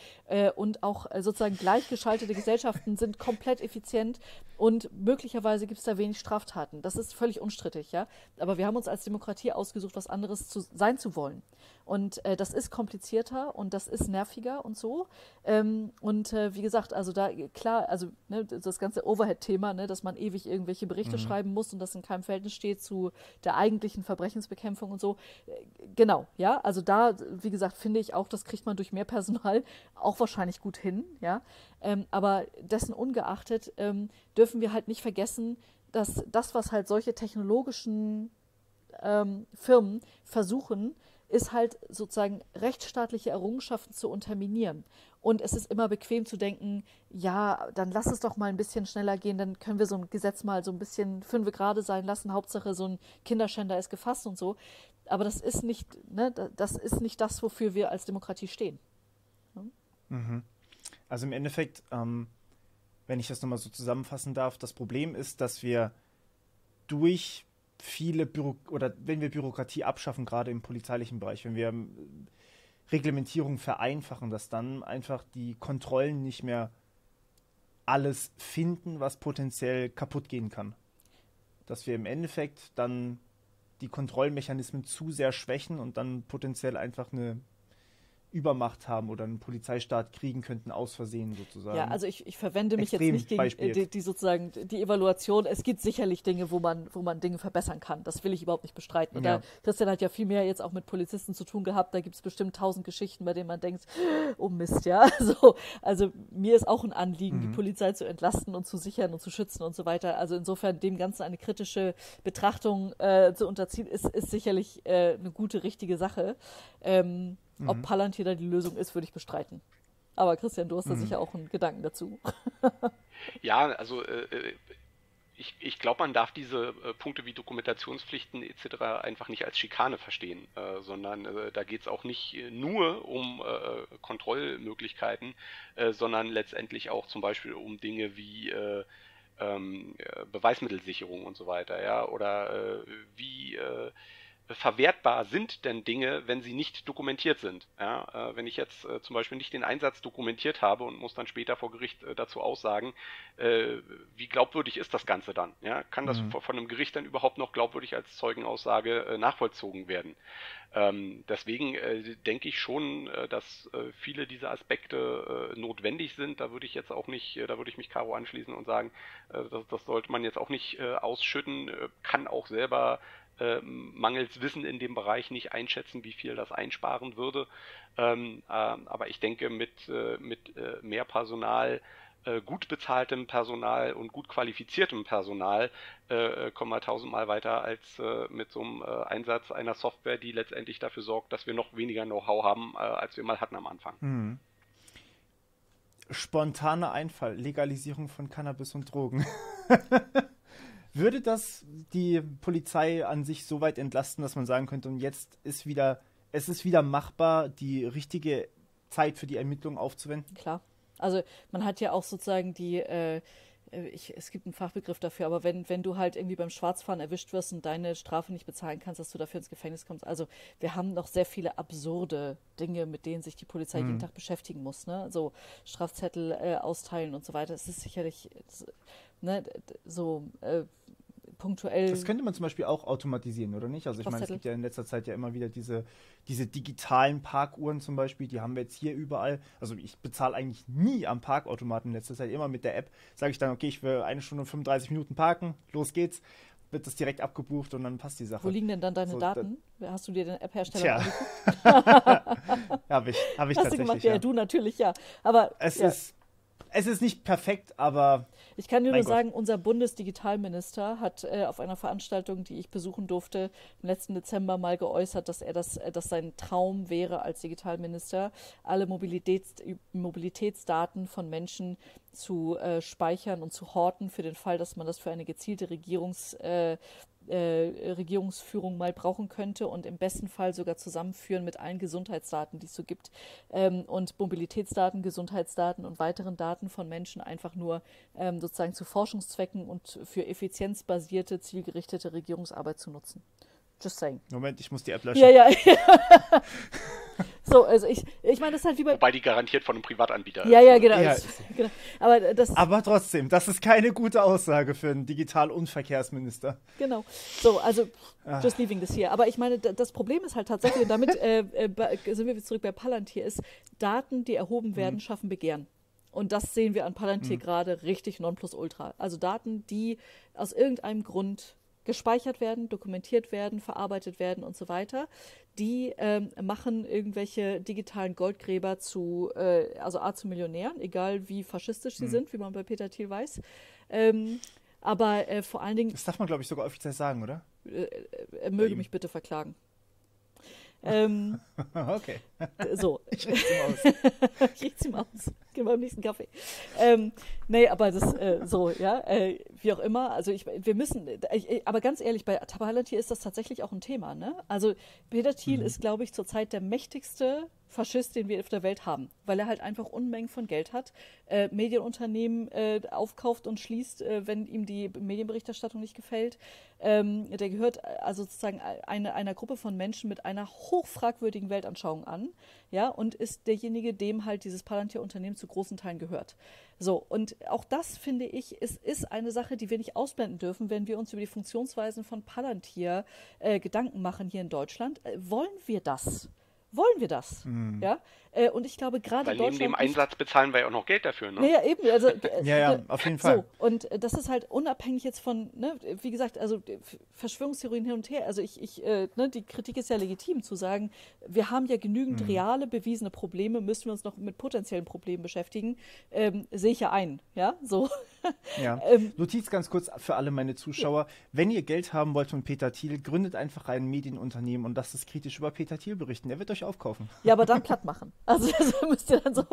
Und auch sozusagen gleichgeschaltete Gesellschaften sind komplett effizient und möglicherweise gibt es da wenig Straftaten. Das ist völlig unstrittig, ja. Aber wir haben uns als Demokratie ausgesucht, was anderes sein zu wollen. Und das ist komplizierter und das ist nerviger und so. Wie gesagt, also da, klar, also ne, das ganze Overhead-Thema, ne, dass man ewig irgendwelche Berichte schreiben muss und das in keinem Verhältnis steht zu der eigentlichen Verbrechensbekämpfung und so. Genau, ja, also da, wie gesagt, finde ich auch, das kriegt man durch mehr Personal auch wahrscheinlich gut hin, ja. Aber dessen ungeachtet dürfen wir halt nicht vergessen, dass das, was halt solche technologischen Firmen versuchen, ist halt sozusagen rechtsstaatliche Errungenschaften zu unterminieren. Und es ist immer bequem zu denken, ja, dann lass es doch mal ein bisschen schneller gehen, dann können wir so ein Gesetz mal so ein bisschen 5 gerade sein lassen, Hauptsache so ein Kinderschänder ist gefasst und so. Aber das ist nicht, ne, das ist nicht das, wofür wir als Demokratie stehen. Ja? Also im Endeffekt, wenn ich das nochmal so zusammenfassen darf, das Problem ist, dass wir durch wenn wir Bürokratie abschaffen, gerade im polizeilichen Bereich, wenn wir Reglementierung vereinfachen, dass dann einfach die Kontrollen nicht mehr alles finden, was potenziell kaputt gehen kann. Dass wir im Endeffekt dann die Kontrollmechanismen zu sehr schwächen und dann potenziell einfach eine Übermacht haben oder einen Polizeistaat kriegen könnten, aus Versehen sozusagen. Ja, also ich verwende mich Extrem jetzt nicht gegen die sozusagen die Evaluation. Es gibt sicherlich Dinge, wo man Dinge verbessern kann. Das will ich überhaupt nicht bestreiten. Und Ja. Christian hat ja viel mehr jetzt auch mit Polizisten zu tun gehabt. Da gibt es bestimmt 1000 Geschichten, bei denen man denkt, oh Mist, ja. Also mir ist auch ein Anliegen, die Polizei zu entlasten und zu sichern und zu schützen und so weiter. Also insofern dem Ganzen eine kritische Betrachtung zu unterziehen, ist sicherlich eine gute, richtige Sache. Ob Palantir da die Lösung ist, würde ich bestreiten. Aber Christian, du hast da sicher auch einen Gedanken dazu. Ja, also ich glaube, man darf diese Punkte wie Dokumentationspflichten etc. einfach nicht als Schikane verstehen, sondern da geht es auch nicht nur um Kontrollmöglichkeiten, sondern letztendlich auch zum Beispiel um Dinge wie Beweismittelsicherung und so weiter, ja, oder wie verwertbar sind denn Dinge, wenn sie nicht dokumentiert sind. Ja, wenn ich jetzt zum Beispiel nicht den Einsatz dokumentiert habe und muss dann später vor Gericht dazu aussagen, wie glaubwürdig ist das Ganze dann? Ja, kann das von einem Gericht dann überhaupt noch glaubwürdig als Zeugenaussage nachvollzogen werden? Deswegen denke ich schon, dass viele dieser Aspekte notwendig sind. Da würde ich jetzt auch nicht, da würde ich mich Caro anschließen und sagen, das sollte man jetzt auch nicht ausschütten, kann auch selber mangels Wissen in dem Bereich nicht einschätzen, wie viel das einsparen würde. Aber ich denke, mit mehr Personal, gut bezahltem Personal und gut qualifiziertem Personal kommen wir tausendmal weiter als mit so einem Einsatz einer Software, die letztendlich dafür sorgt, dass wir noch weniger Know-how haben, als wir mal hatten am Anfang. Spontaner Einfall, Legalisierung von Cannabis und Drogen. Würde das die Polizei an sich so weit entlasten, dass man sagen könnte, und jetzt ist es ist wieder machbar, die richtige Zeit für die Ermittlung aufzuwenden? Klar. Also man hat ja auch sozusagen es gibt einen Fachbegriff dafür, aber wenn du halt irgendwie beim Schwarzfahren erwischt wirst und deine Strafe nicht bezahlen kannst, dass du dafür ins Gefängnis kommst. Also wir haben noch sehr viele absurde Dinge, mit denen sich die Polizei jeden Tag beschäftigen muss. Ne? So Strafzettel austeilen und so weiter. Es ist sicherlich punktuell. Das könnte man zum Beispiel auch automatisieren, oder nicht? Also ich meine, es gibt ja in letzter Zeit ja immer wieder diese digitalen Parkuhren zum Beispiel, die haben wir jetzt hier überall. Also ich bezahle eigentlich nie am Parkautomaten in letzter Zeit, immer mit der App. Sage ich dann, okay, ich will 1 Stunde und 35 Minuten parken, los geht's, wird das direkt abgebucht und dann passt die Sache. Wo liegen denn dann deine Daten? Hast du dir den App-Hersteller angeguckt? Habe ich tatsächlich. Hast du gemacht? Ja, du natürlich, ja. Aber es ist nicht perfekt, aber ich kann dir nur sagen, unser Bundesdigitalminister hat auf einer Veranstaltung, die ich besuchen durfte, im letzten Dezember mal geäußert, dass dass sein Traum wäre als Digitalminister, alle Mobilitätsdaten von Menschen zu speichern und zu horten für den Fall, dass man das für eine gezielte Regierungsführung mal brauchen könnte und im besten Fall sogar zusammenführen mit allen Gesundheitsdaten, die es so gibt, und Mobilitätsdaten, Gesundheitsdaten und weiteren Daten von Menschen einfach nur sozusagen zu Forschungszwecken und für effizienzbasierte, zielgerichtete Regierungsarbeit zu nutzen. Just saying. Moment, ich muss die App löschen. Ja. So, also ich meine, das ist halt wie bei... Wobei die garantiert von einem Privatanbieter ist. Ja, genau. Ja. Genau. Aber trotzdem, das ist keine gute Aussage für einen Digital- und Verkehrsminister. Genau. So, also just leaving this here. Aber ich meine, das Problem ist halt tatsächlich, und damit sind wir zurück bei Palantir, ist, Daten, die erhoben werden, schaffen Begehren. Und das sehen wir an Palantir gerade richtig nonplusultra. Also Daten, die aus irgendeinem Grund gespeichert werden, dokumentiert werden, verarbeitet werden und so weiter, die machen irgendwelche digitalen Goldgräber zu Millionären, egal wie faschistisch sie sind, wie man bei Peter Thiel weiß. Aber vor allen Dingen... Das darf man, glaube ich, sogar offiziell sagen, oder? Er möge mich bitte verklagen. Okay. So. Ich riech's ihm aus. Ich riech's ihm aus. Gehen wir beim nächsten Kaffee. Nee, aber das wie auch immer. Also aber ganz ehrlich, bei Palantir ist das tatsächlich auch ein Thema, ne? Also Peter Thiel ist, glaube ich, zurzeit der mächtigste Faschist, den wir auf der Welt haben, weil er halt einfach Unmengen von Geld hat, Medienunternehmen aufkauft und schließt, wenn ihm die Medienberichterstattung nicht gefällt. Der gehört also sozusagen einer Gruppe von Menschen mit einer hochfragwürdigen Weltanschauung an, ja, und ist derjenige, dem halt dieses Palantir-Unternehmen zu großen Teilen gehört. So, und auch das, finde ich, ist eine Sache, die wir nicht ausblenden dürfen, wenn wir uns über die Funktionsweisen von Palantir Gedanken machen hier in Deutschland. Wollen wir das? wollen wir das? Ja? Und ich glaube, gerade Weil Deutschland... neben dem Einsatz bezahlen wir ja auch noch Geld dafür, ne? Naja, eben. Also, Ja, auf jeden Fall. So, und das ist halt unabhängig jetzt von, ne, wie gesagt, also Verschwörungstheorien hin und her. Also die Kritik ist ja legitim zu sagen, wir haben ja genügend reale, bewiesene Probleme, müssen wir uns noch mit potenziellen Problemen beschäftigen. Sehe ich ja ein, ja, so. Ja. Notiz ganz kurz für alle meine Zuschauer. Wenn ihr Geld haben wollt von Peter Thiel, gründet einfach ein Medienunternehmen und lasst es kritisch über Peter Thiel berichten. Er wird euch aufkaufen. Ja, aber dann platt machen. Also das müsst ihr dann so...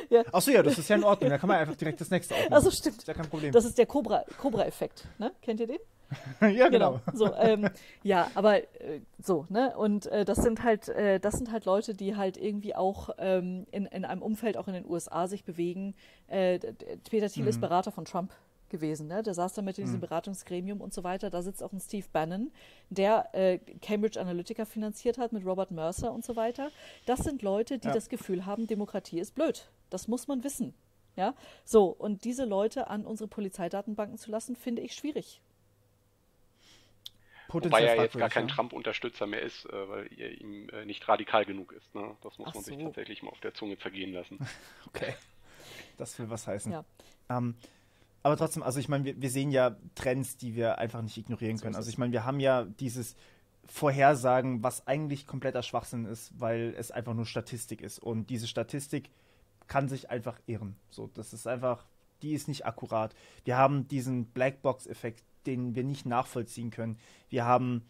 Ja. Achso, ja, das ist ja in Ordnung. Da kann man einfach direkt das nächste aufnehmen. Also stimmt. Ist ja kein Problem. Das ist der Cobra-Effekt, ne? Kennt ihr den? Ja, genau. So, ja, aber so, ne? Und das sind halt Leute, die halt irgendwie auch in einem Umfeld auch in den USA sich bewegen. Peter Thiel ist Berater von Trump gewesen, ne? Der saß da mit in diesem Beratungsgremium und so weiter. Da sitzt auch ein Steve Bannon, der Cambridge Analytica finanziert hat mit Robert Mercer und so weiter. Das sind Leute, die das Gefühl haben, Demokratie ist blöd. Das muss man wissen. Ja? So, und diese Leute an unsere Polizeidatenbanken zu lassen, finde ich schwierig. Wobei er jetzt gar kein Trump-Unterstützer mehr ist, weil er ihm nicht radikal genug ist. Ne? Das muss man sich tatsächlich mal auf der Zunge zergehen lassen. Okay, das will was heißen. Ja. Aber trotzdem, also ich meine, wir sehen ja Trends, die wir einfach nicht ignorieren können. Also ich meine, wir haben ja dieses Vorhersagen, was eigentlich kompletter Schwachsinn ist, weil es einfach nur Statistik ist. Und diese Statistik kann sich einfach irren. So, das ist einfach, die ist nicht akkurat. Wir haben diesen Blackbox-Effekt, den wir nicht nachvollziehen können. Wir haben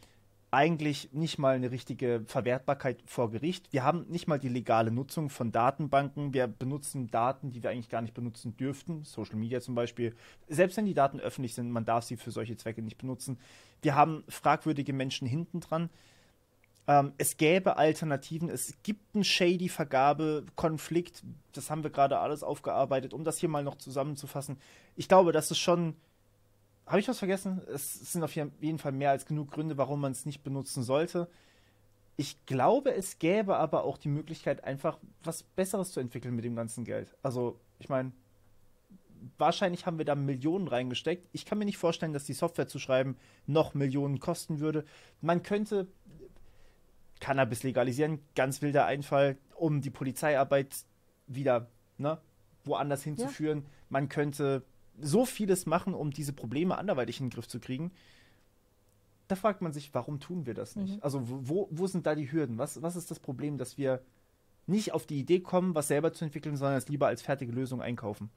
eigentlich nicht mal eine richtige Verwertbarkeit vor Gericht. Wir haben nicht mal die legale Nutzung von Datenbanken. Wir benutzen Daten, die wir eigentlich gar nicht benutzen dürften. Social Media zum Beispiel. Selbst wenn die Daten öffentlich sind, man darf sie für solche Zwecke nicht benutzen. Wir haben fragwürdige Menschen hinten dran. Es gäbe Alternativen. Es gibt einen shady Vergabekonflikt. Das haben wir gerade alles aufgearbeitet, um das hier mal noch zusammenzufassen. Ich glaube, das ist schon... Habe ich was vergessen? Es sind auf jeden Fall mehr als genug Gründe, warum man es nicht benutzen sollte. Ich glaube, es gäbe aber auch die Möglichkeit, einfach was Besseres zu entwickeln mit dem ganzen Geld. Also, ich meine, wahrscheinlich haben wir da Millionen reingesteckt. Ich kann mir nicht vorstellen, dass die Software zu schreiben noch Millionen kosten würde. Man könnte Cannabis legalisieren, ganz wilder Einfall, um die Polizeiarbeit wieder woanders hinzuführen. Ja. Man könnte so vieles machen, um diese Probleme anderweitig in den Griff zu kriegen. Da fragt man sich, warum tun wir das nicht? Also wo sind da die Hürden? Was ist das Problem, dass wir nicht auf die Idee kommen, was selber zu entwickeln, sondern es lieber als fertige Lösung einkaufen?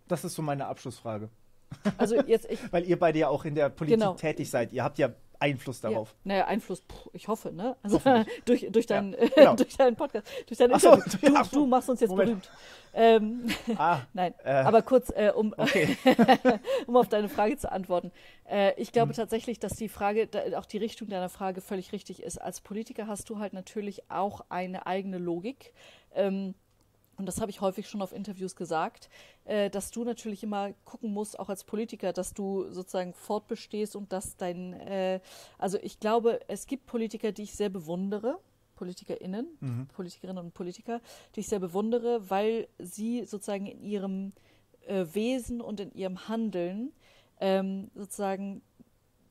Das ist so meine Abschlussfrage. Also jetzt weil ihr beide ja auch in der Politik tätig seid. Ihr habt ja Einfluss darauf. Ja, naja, Einfluss, ich hoffe, ne? Also durch deinen durch deinen Podcast, durch dein Interview. Du machst uns jetzt berühmt. Nein, aber kurz, um auf deine Frage zu antworten. Ich glaube tatsächlich, dass die Frage, auch die Richtung deiner Frage völlig richtig ist. Als Politiker hast du halt natürlich auch eine eigene Logik. Und das habe ich häufig schon auf Interviews gesagt, dass du natürlich immer gucken musst, auch als Politiker, dass du sozusagen fortbestehst und dass also ich glaube, es gibt Politiker, die ich sehr bewundere, Politikerinnen und Politiker, die ich sehr bewundere, weil sie sozusagen in ihrem Wesen und in ihrem Handeln sozusagen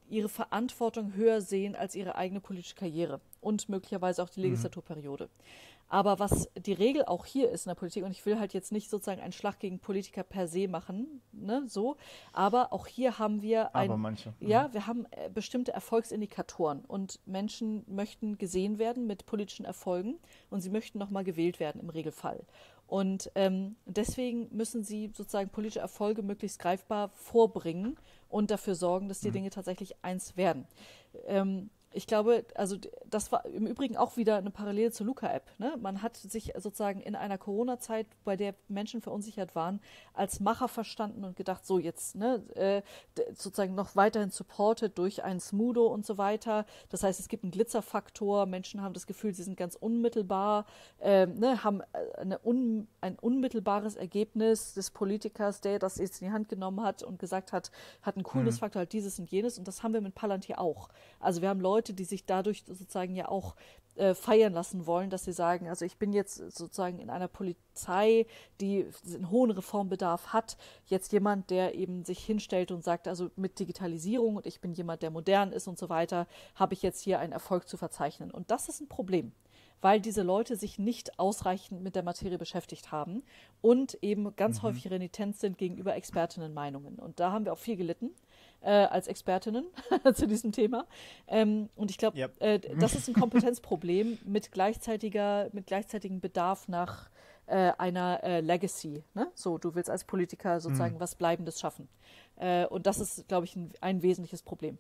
ihre Verantwortung höher sehen als ihre eigene politische Karriere und möglicherweise auch die Legislaturperiode. Aber was die Regel auch hier ist in der Politik, und ich will halt jetzt nicht sozusagen einen Schlag gegen Politiker per se machen, ne, so, aber auch hier haben wir wir haben bestimmte Erfolgsindikatoren und Menschen möchten gesehen werden mit politischen Erfolgen und sie möchten nochmal gewählt werden im Regelfall. Und deswegen müssen sie sozusagen politische Erfolge möglichst greifbar vorbringen und dafür sorgen, dass die Dinge tatsächlich eins werden. Ich glaube, also das war im Übrigen auch wieder eine Parallele zur Luca-App. Ne? Man hat sich sozusagen in einer Corona-Zeit, bei der Menschen verunsichert waren, als Macher verstanden und gedacht, so jetzt sozusagen noch weiterhin supported durch ein Smudo und so weiter. Das heißt, es gibt einen Glitzerfaktor, Menschen haben das Gefühl, sie sind ganz unmittelbar, haben ein unmittelbares Ergebnis des Politikers, der das jetzt in die Hand genommen hat und gesagt hat einen Coolness-Faktor, halt dieses und jenes. Und das haben wir mit Palantir auch. Also wir haben Leute, die sich dadurch sozusagen ja auch feiern lassen wollen, dass sie sagen, also ich bin jetzt sozusagen in einer Polizei, die einen hohen Reformbedarf hat, jetzt jemand, der eben sich hinstellt und sagt, also mit Digitalisierung und ich bin jemand, der modern ist und so weiter, habe ich jetzt hier einen Erfolg zu verzeichnen. Und das ist ein Problem, weil diese Leute sich nicht ausreichend mit der Materie beschäftigt haben und eben ganz häufig renitent sind gegenüber Expertinnenmeinungen. Und da haben wir auch viel gelitten als Expertinnen zu diesem Thema. Und ich glaube, das ist ein Kompetenzproblem mit gleichzeitigem Bedarf nach einer Legacy. Ne? So, du willst als Politiker sozusagen was Bleibendes schaffen. Und das ist, glaube ich, ein wesentliches Problem.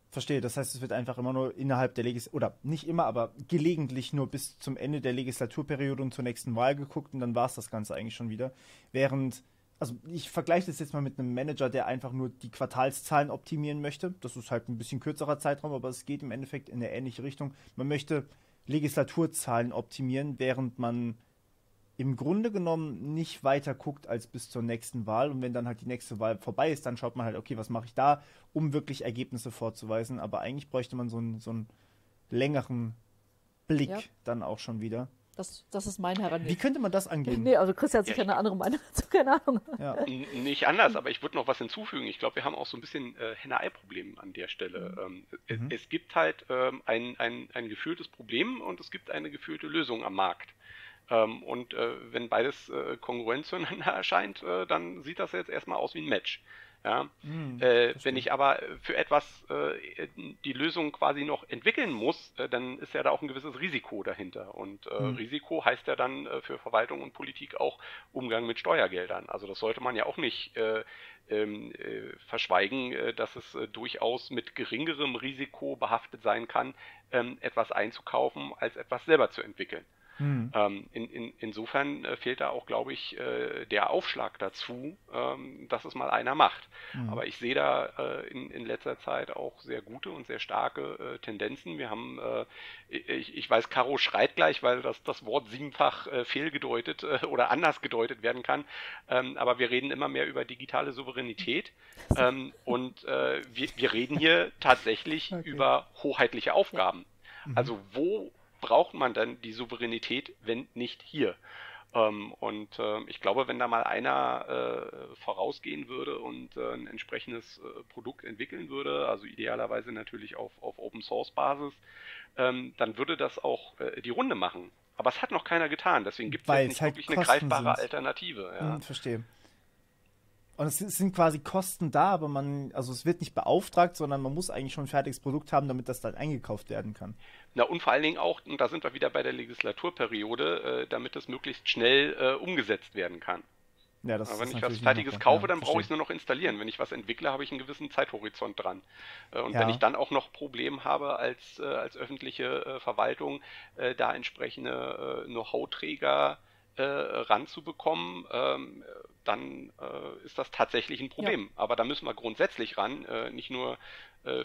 Verstehe, das heißt, es wird einfach immer nur innerhalb der oder nicht immer, aber gelegentlich nur bis zum Ende der Legislaturperiode und zur nächsten Wahl geguckt und dann war es das Ganze eigentlich schon wieder. Während, also ich vergleiche das jetzt mal mit einem Manager, der einfach nur die Quartalszahlen optimieren möchte. Das ist halt ein bisschen kürzerer Zeitraum, aber es geht im Endeffekt in eine ähnliche Richtung. Man möchte Legislaturzahlen optimieren, während man im Grunde genommen nicht weiter guckt als bis zur nächsten Wahl. Und wenn dann halt die nächste Wahl vorbei ist, dann schaut man halt, okay, was mache ich da, um wirklich Ergebnisse vorzuweisen. Aber eigentlich bräuchte man so einen längeren Blick dann auch schon wieder. Das ist mein Herangehen. Wie könnte man das angehen? Nee, also Christian hat sicher eine andere Meinung dazu, keine Ahnung. Ja. Nicht anders, aber ich würde noch was hinzufügen. Ich glaube, wir haben auch so ein bisschen Henne-Ei-Problem an der Stelle. Es gibt halt ein gefühltes Problem und es gibt eine gefühlte Lösung am Markt. Und wenn beides kongruent zueinander erscheint, dann sieht das jetzt erstmal aus wie ein Match. Ja? Wenn ich aber für etwas die Lösung quasi noch entwickeln muss, dann ist ja da auch ein gewisses Risiko dahinter. Und Risiko heißt ja dann für Verwaltung und Politik auch Umgang mit Steuergeldern. Also das sollte man ja auch nicht verschweigen, dass es durchaus mit geringerem Risiko behaftet sein kann, etwas einzukaufen, als etwas selber zu entwickeln. Insofern fehlt da auch, glaube ich, der Aufschlag dazu, dass es mal einer macht. Aber ich sehe da in letzter Zeit auch sehr gute und sehr starke Tendenzen. Wir haben, ich weiß, Caro schreit gleich, weil das Wort siebenfach fehlgedeutet oder anders gedeutet werden kann. Aber wir reden immer mehr über digitale Souveränität. Und wir reden hier tatsächlich über hoheitliche Aufgaben. Also wo braucht man dann die Souveränität, wenn nicht hier? Ich glaube, wenn da mal einer vorausgehen würde und ein entsprechendes Produkt entwickeln würde, also idealerweise natürlich auf Open-Source-Basis, dann würde das auch die Runde machen. Aber es hat noch keiner getan, deswegen gibt es jetzt nicht wirklich eine greifbare Alternative. Ja. Verstehe. Und es sind quasi Kosten da, aber also es wird nicht beauftragt, sondern man muss eigentlich schon ein fertiges Produkt haben, damit das dann eingekauft werden kann. Na, und vor allen Dingen auch, und da sind wir wieder bei der Legislaturperiode, damit es möglichst schnell umgesetzt werden kann. Ja, wenn ich was Fertiges kaufe, dann brauche ich es nur noch installieren. Wenn ich was entwickle, habe ich einen gewissen Zeithorizont dran. Wenn ich dann auch noch Probleme habe als öffentliche Verwaltung, da entsprechende Know-how-Träger ranzubekommen, dann ist das tatsächlich ein Problem. Ja. Aber da müssen wir grundsätzlich ran, nicht nur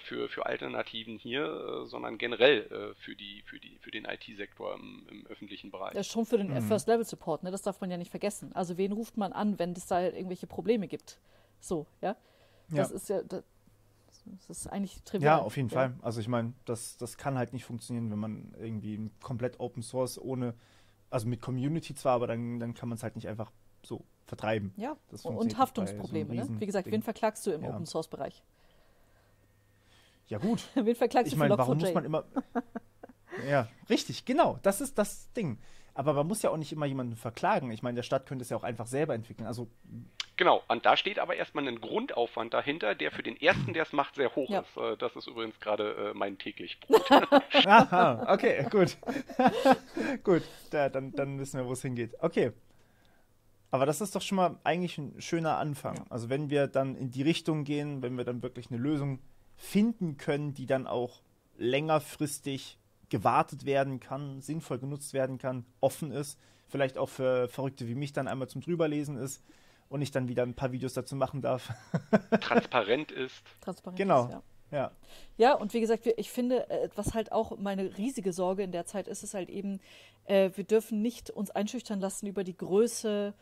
für Alternativen hier, sondern generell für den IT-Sektor im öffentlichen Bereich. Ja, schon für den First-Level-Support, ne? Das darf man ja nicht vergessen. Also wen ruft man an, wenn es da irgendwelche Probleme gibt? So, ja? Das ist ja... Das ist eigentlich trivial. Ja, auf jeden Fall. Also ich meine, das kann halt nicht funktionieren, wenn man irgendwie komplett Open Source also mit Community zwar, aber dann kann man es halt nicht einfach so vertreiben. Ja, und Haftungsprobleme. So ne? Wie gesagt, wen verklagst du im Open Source Bereich? Ja gut. Wen verklagst du für Log4j? Warum muss man immer... Ja, richtig, genau. Das ist das Ding. Aber man muss ja auch nicht immer jemanden verklagen. Ich meine, der Staat könnte es ja auch einfach selber entwickeln. Also genau, und da steht aber erstmal ein Grundaufwand dahinter, der für den Ersten, der es macht, sehr hoch ist. Das ist übrigens gerade mein täglich Brot. Aha, okay, gut. Gut, dann wissen wir, wo es hingeht. Okay. Aber das ist doch schon mal eigentlich ein schöner Anfang. Ja. Also wenn wir dann in die Richtung gehen, wenn wir dann wirklich eine Lösung finden können, die dann auch längerfristig gewartet werden kann, sinnvoll genutzt werden kann, offen ist, vielleicht auch für Verrückte wie mich dann einmal zum Drüberlesen ist und ich dann wieder ein paar Videos dazu machen darf. Transparent ist. Genau. Ist, ja. Ja, und wie gesagt, ich finde, was halt auch meine riesige Sorge in der Zeit ist, ist halt eben, wir dürfen nicht uns einschüchtern lassen über die Größe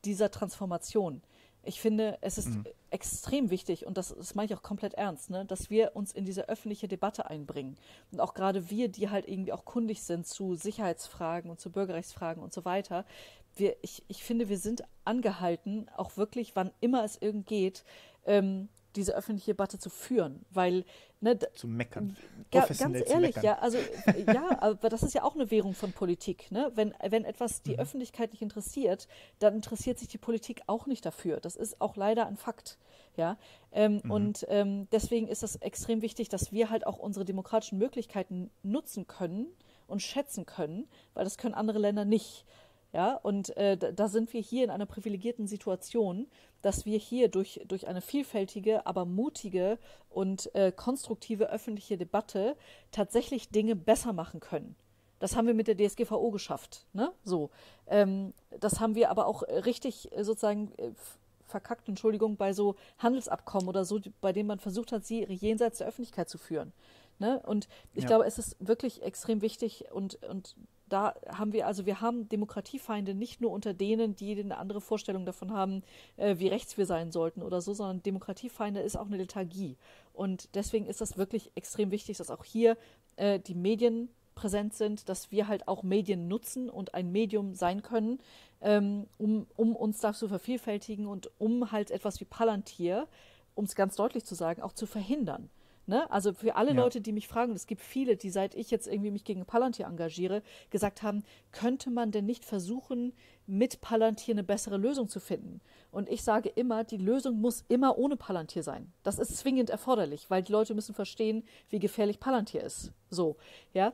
dieser Transformation. Ich finde, es ist extrem wichtig, und das meine ich auch komplett ernst, ne, dass wir uns in diese öffentliche Debatte einbringen. Und auch gerade wir, die halt irgendwie auch kundig sind zu Sicherheitsfragen und zu Bürgerrechtsfragen und so weiter. Ich finde, wir sind angehalten, auch wirklich, wann immer es irgend geht, diese öffentliche Debatte zu führen, weil zu meckern. Ganz ehrlich, ja, also ja, aber das ist ja auch eine Währung von Politik, ne? Wenn etwas die Öffentlichkeit nicht interessiert, dann interessiert sich die Politik auch nicht dafür. Das ist auch leider ein Fakt, ja. Und deswegen ist es extrem wichtig, dass wir halt auch unsere demokratischen Möglichkeiten nutzen können und schätzen können, weil das können andere Länder nicht. Ja, und da sind wir hier in einer privilegierten Situation, dass wir hier durch eine vielfältige, aber mutige und konstruktive öffentliche Debatte tatsächlich Dinge besser machen können. Das haben wir mit der DSGVO geschafft. Ne? So, das haben wir aber auch richtig sozusagen verkackt, Entschuldigung, bei so Handelsabkommen oder so, bei denen man versucht hat, sie jenseits der Öffentlichkeit zu führen. Ne? Und ich glaube, es ist wirklich extrem wichtig und da haben wir haben Demokratiefeinde nicht nur unter denen, die eine andere Vorstellung davon haben, wie rechts wir sein sollten oder so, sondern Demokratiefeinde ist auch eine Lethargie. Und deswegen ist das wirklich extrem wichtig, dass auch hier die Medien präsent sind, dass wir halt auch Medien nutzen und ein Medium sein können, um uns da zu vervielfältigen und um halt etwas wie Palantir, um es ganz deutlich zu sagen, auch zu verhindern. Ne? Also für alle Leute, die mich fragen, es gibt viele, die seit ich jetzt irgendwie mich gegen Palantir engagiere, gesagt haben, könnte man denn nicht versuchen, mit Palantir eine bessere Lösung zu finden? Und ich sage immer, die Lösung muss immer ohne Palantir sein. Das ist zwingend erforderlich, weil die Leute müssen verstehen, wie gefährlich Palantir ist. So, ja.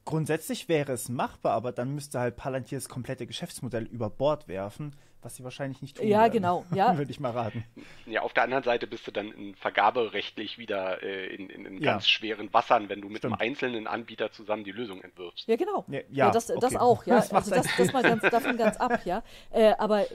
Grundsätzlich wäre es machbar, aber dann müsste halt Palantir das komplette Geschäftsmodell über Bord werfen, was sie wahrscheinlich nicht tun Ja, werden. genau. Ja. Würde ich mal raten. Ja, auf der anderen Seite bist du dann vergaberechtlich wieder in ganz schweren Wassern, wenn du mit einem einzelnen Anbieter zusammen die Lösung entwirfst. Ja, genau. Ja, das okay. auch, ja. Das Also das mal davon ganz ab, ja. Aber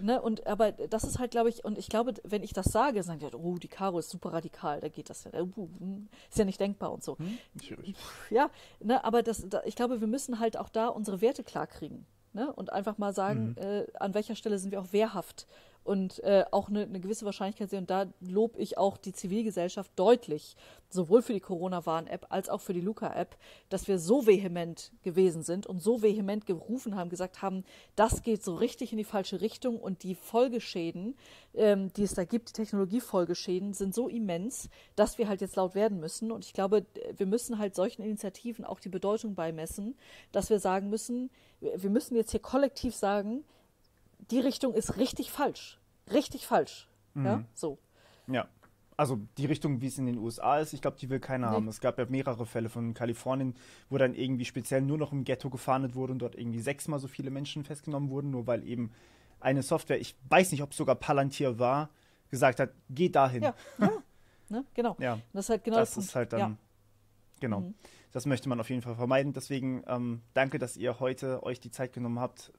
das ist halt, glaube ich, und ich glaube, wenn ich das sage, sagen die, oh, die Caro ist super radikal, da geht das ja. Ist ja nicht denkbar und so. Schwierig. Ja, ne, aber ich glaube, wir müssen halt auch da unsere Werte klar kriegen. Ne? Und einfach mal sagen, an welcher Stelle sind wir auch wehrhaft und auch eine gewisse Wahrscheinlichkeit sehen. Und da lobe ich auch die Zivilgesellschaft deutlich, sowohl für die Corona-Warn-App als auch für die Luca-App, dass wir so vehement gewesen sind und so vehement gerufen haben, gesagt haben, das geht so richtig in die falsche Richtung und die Folgeschäden, die es da gibt, die Technologiefolgeschäden, sind so immens, dass wir halt jetzt laut werden müssen. Und ich glaube, wir müssen halt solchen Initiativen auch die Bedeutung beimessen, dass wir sagen müssen, wir müssen jetzt hier kollektiv sagen, die Richtung ist richtig falsch. Richtig falsch. Ja, so. Ja, also die Richtung, wie es in den USA ist, ich glaube, die will keiner haben. Es gab ja mehrere Fälle von Kalifornien, wo dann irgendwie speziell nur noch im Ghetto gefahndet wurde und dort irgendwie 6-mal so viele Menschen festgenommen wurden, nur weil eben eine Software, ich weiß nicht, ob es sogar Palantir war, gesagt hat, geh dahin. Ja, ne, genau. Ja, das ist halt genau das der Punkt. ist halt dann, genau. Das möchte man auf jeden Fall vermeiden. Deswegen danke, dass ihr heute euch die Zeit genommen habt,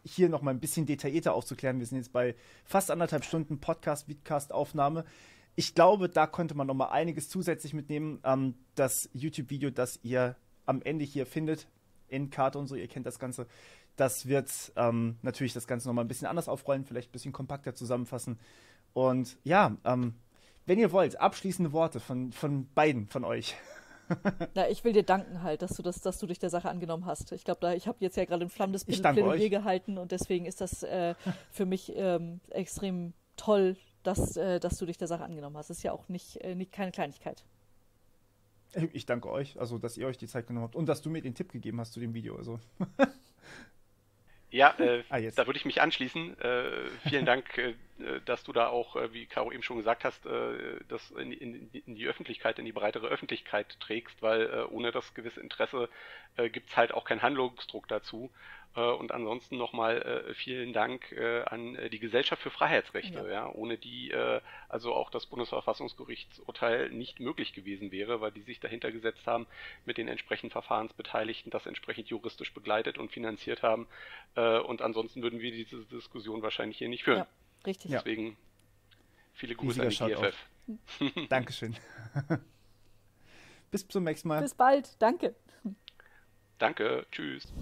hier nochmal ein bisschen detaillierter aufzuklären. Wir sind jetzt bei fast 1,5 Stunden Podcast-Vidcast-Aufnahme. Ich glaube, da konnte man nochmal einiges zusätzlich mitnehmen. Das YouTube-Video, das ihr am Ende hier findet, in Karte und so, ihr kennt das Ganze, das wird natürlich das Ganze nochmal ein bisschen anders aufrollen, vielleicht ein bisschen kompakter zusammenfassen. Und ja, wenn ihr wollt, abschließende Worte von beiden von euch. Na, ich will dir danken halt, dass du dich der Sache angenommen hast. Ich glaube, ich habe jetzt ja gerade ein flammendes Plädoyer gehalten und deswegen ist das für mich extrem toll, dass du dich der Sache angenommen hast. Das ist ja auch keine Kleinigkeit. Ich danke euch, also dass ihr euch die Zeit genommen habt und dass du mir den Tipp gegeben hast zu dem Video. Also. Ja, da würde ich mich anschließen. Vielen Dank, dass du da auch, wie Caro eben schon gesagt hast, das in die Öffentlichkeit, in die breitere Öffentlichkeit trägst, weil ohne das gewisse Interesse gibt es halt auch keinen Handlungsdruck dazu. Und ansonsten nochmal vielen Dank an die Gesellschaft für Freiheitsrechte, ja, ohne die also auch das Bundesverfassungsgerichtsurteil nicht möglich gewesen wäre, weil die sich dahinter gesetzt haben, mit den entsprechenden Verfahrensbeteiligten das entsprechend juristisch begleitet und finanziert haben. Und ansonsten würden wir diese Diskussion wahrscheinlich hier nicht führen. Ja, richtig. Deswegen viele Grüße an die GFF. Dankeschön. Bis zum nächsten Mal. Bis bald. Danke. Danke. Tschüss.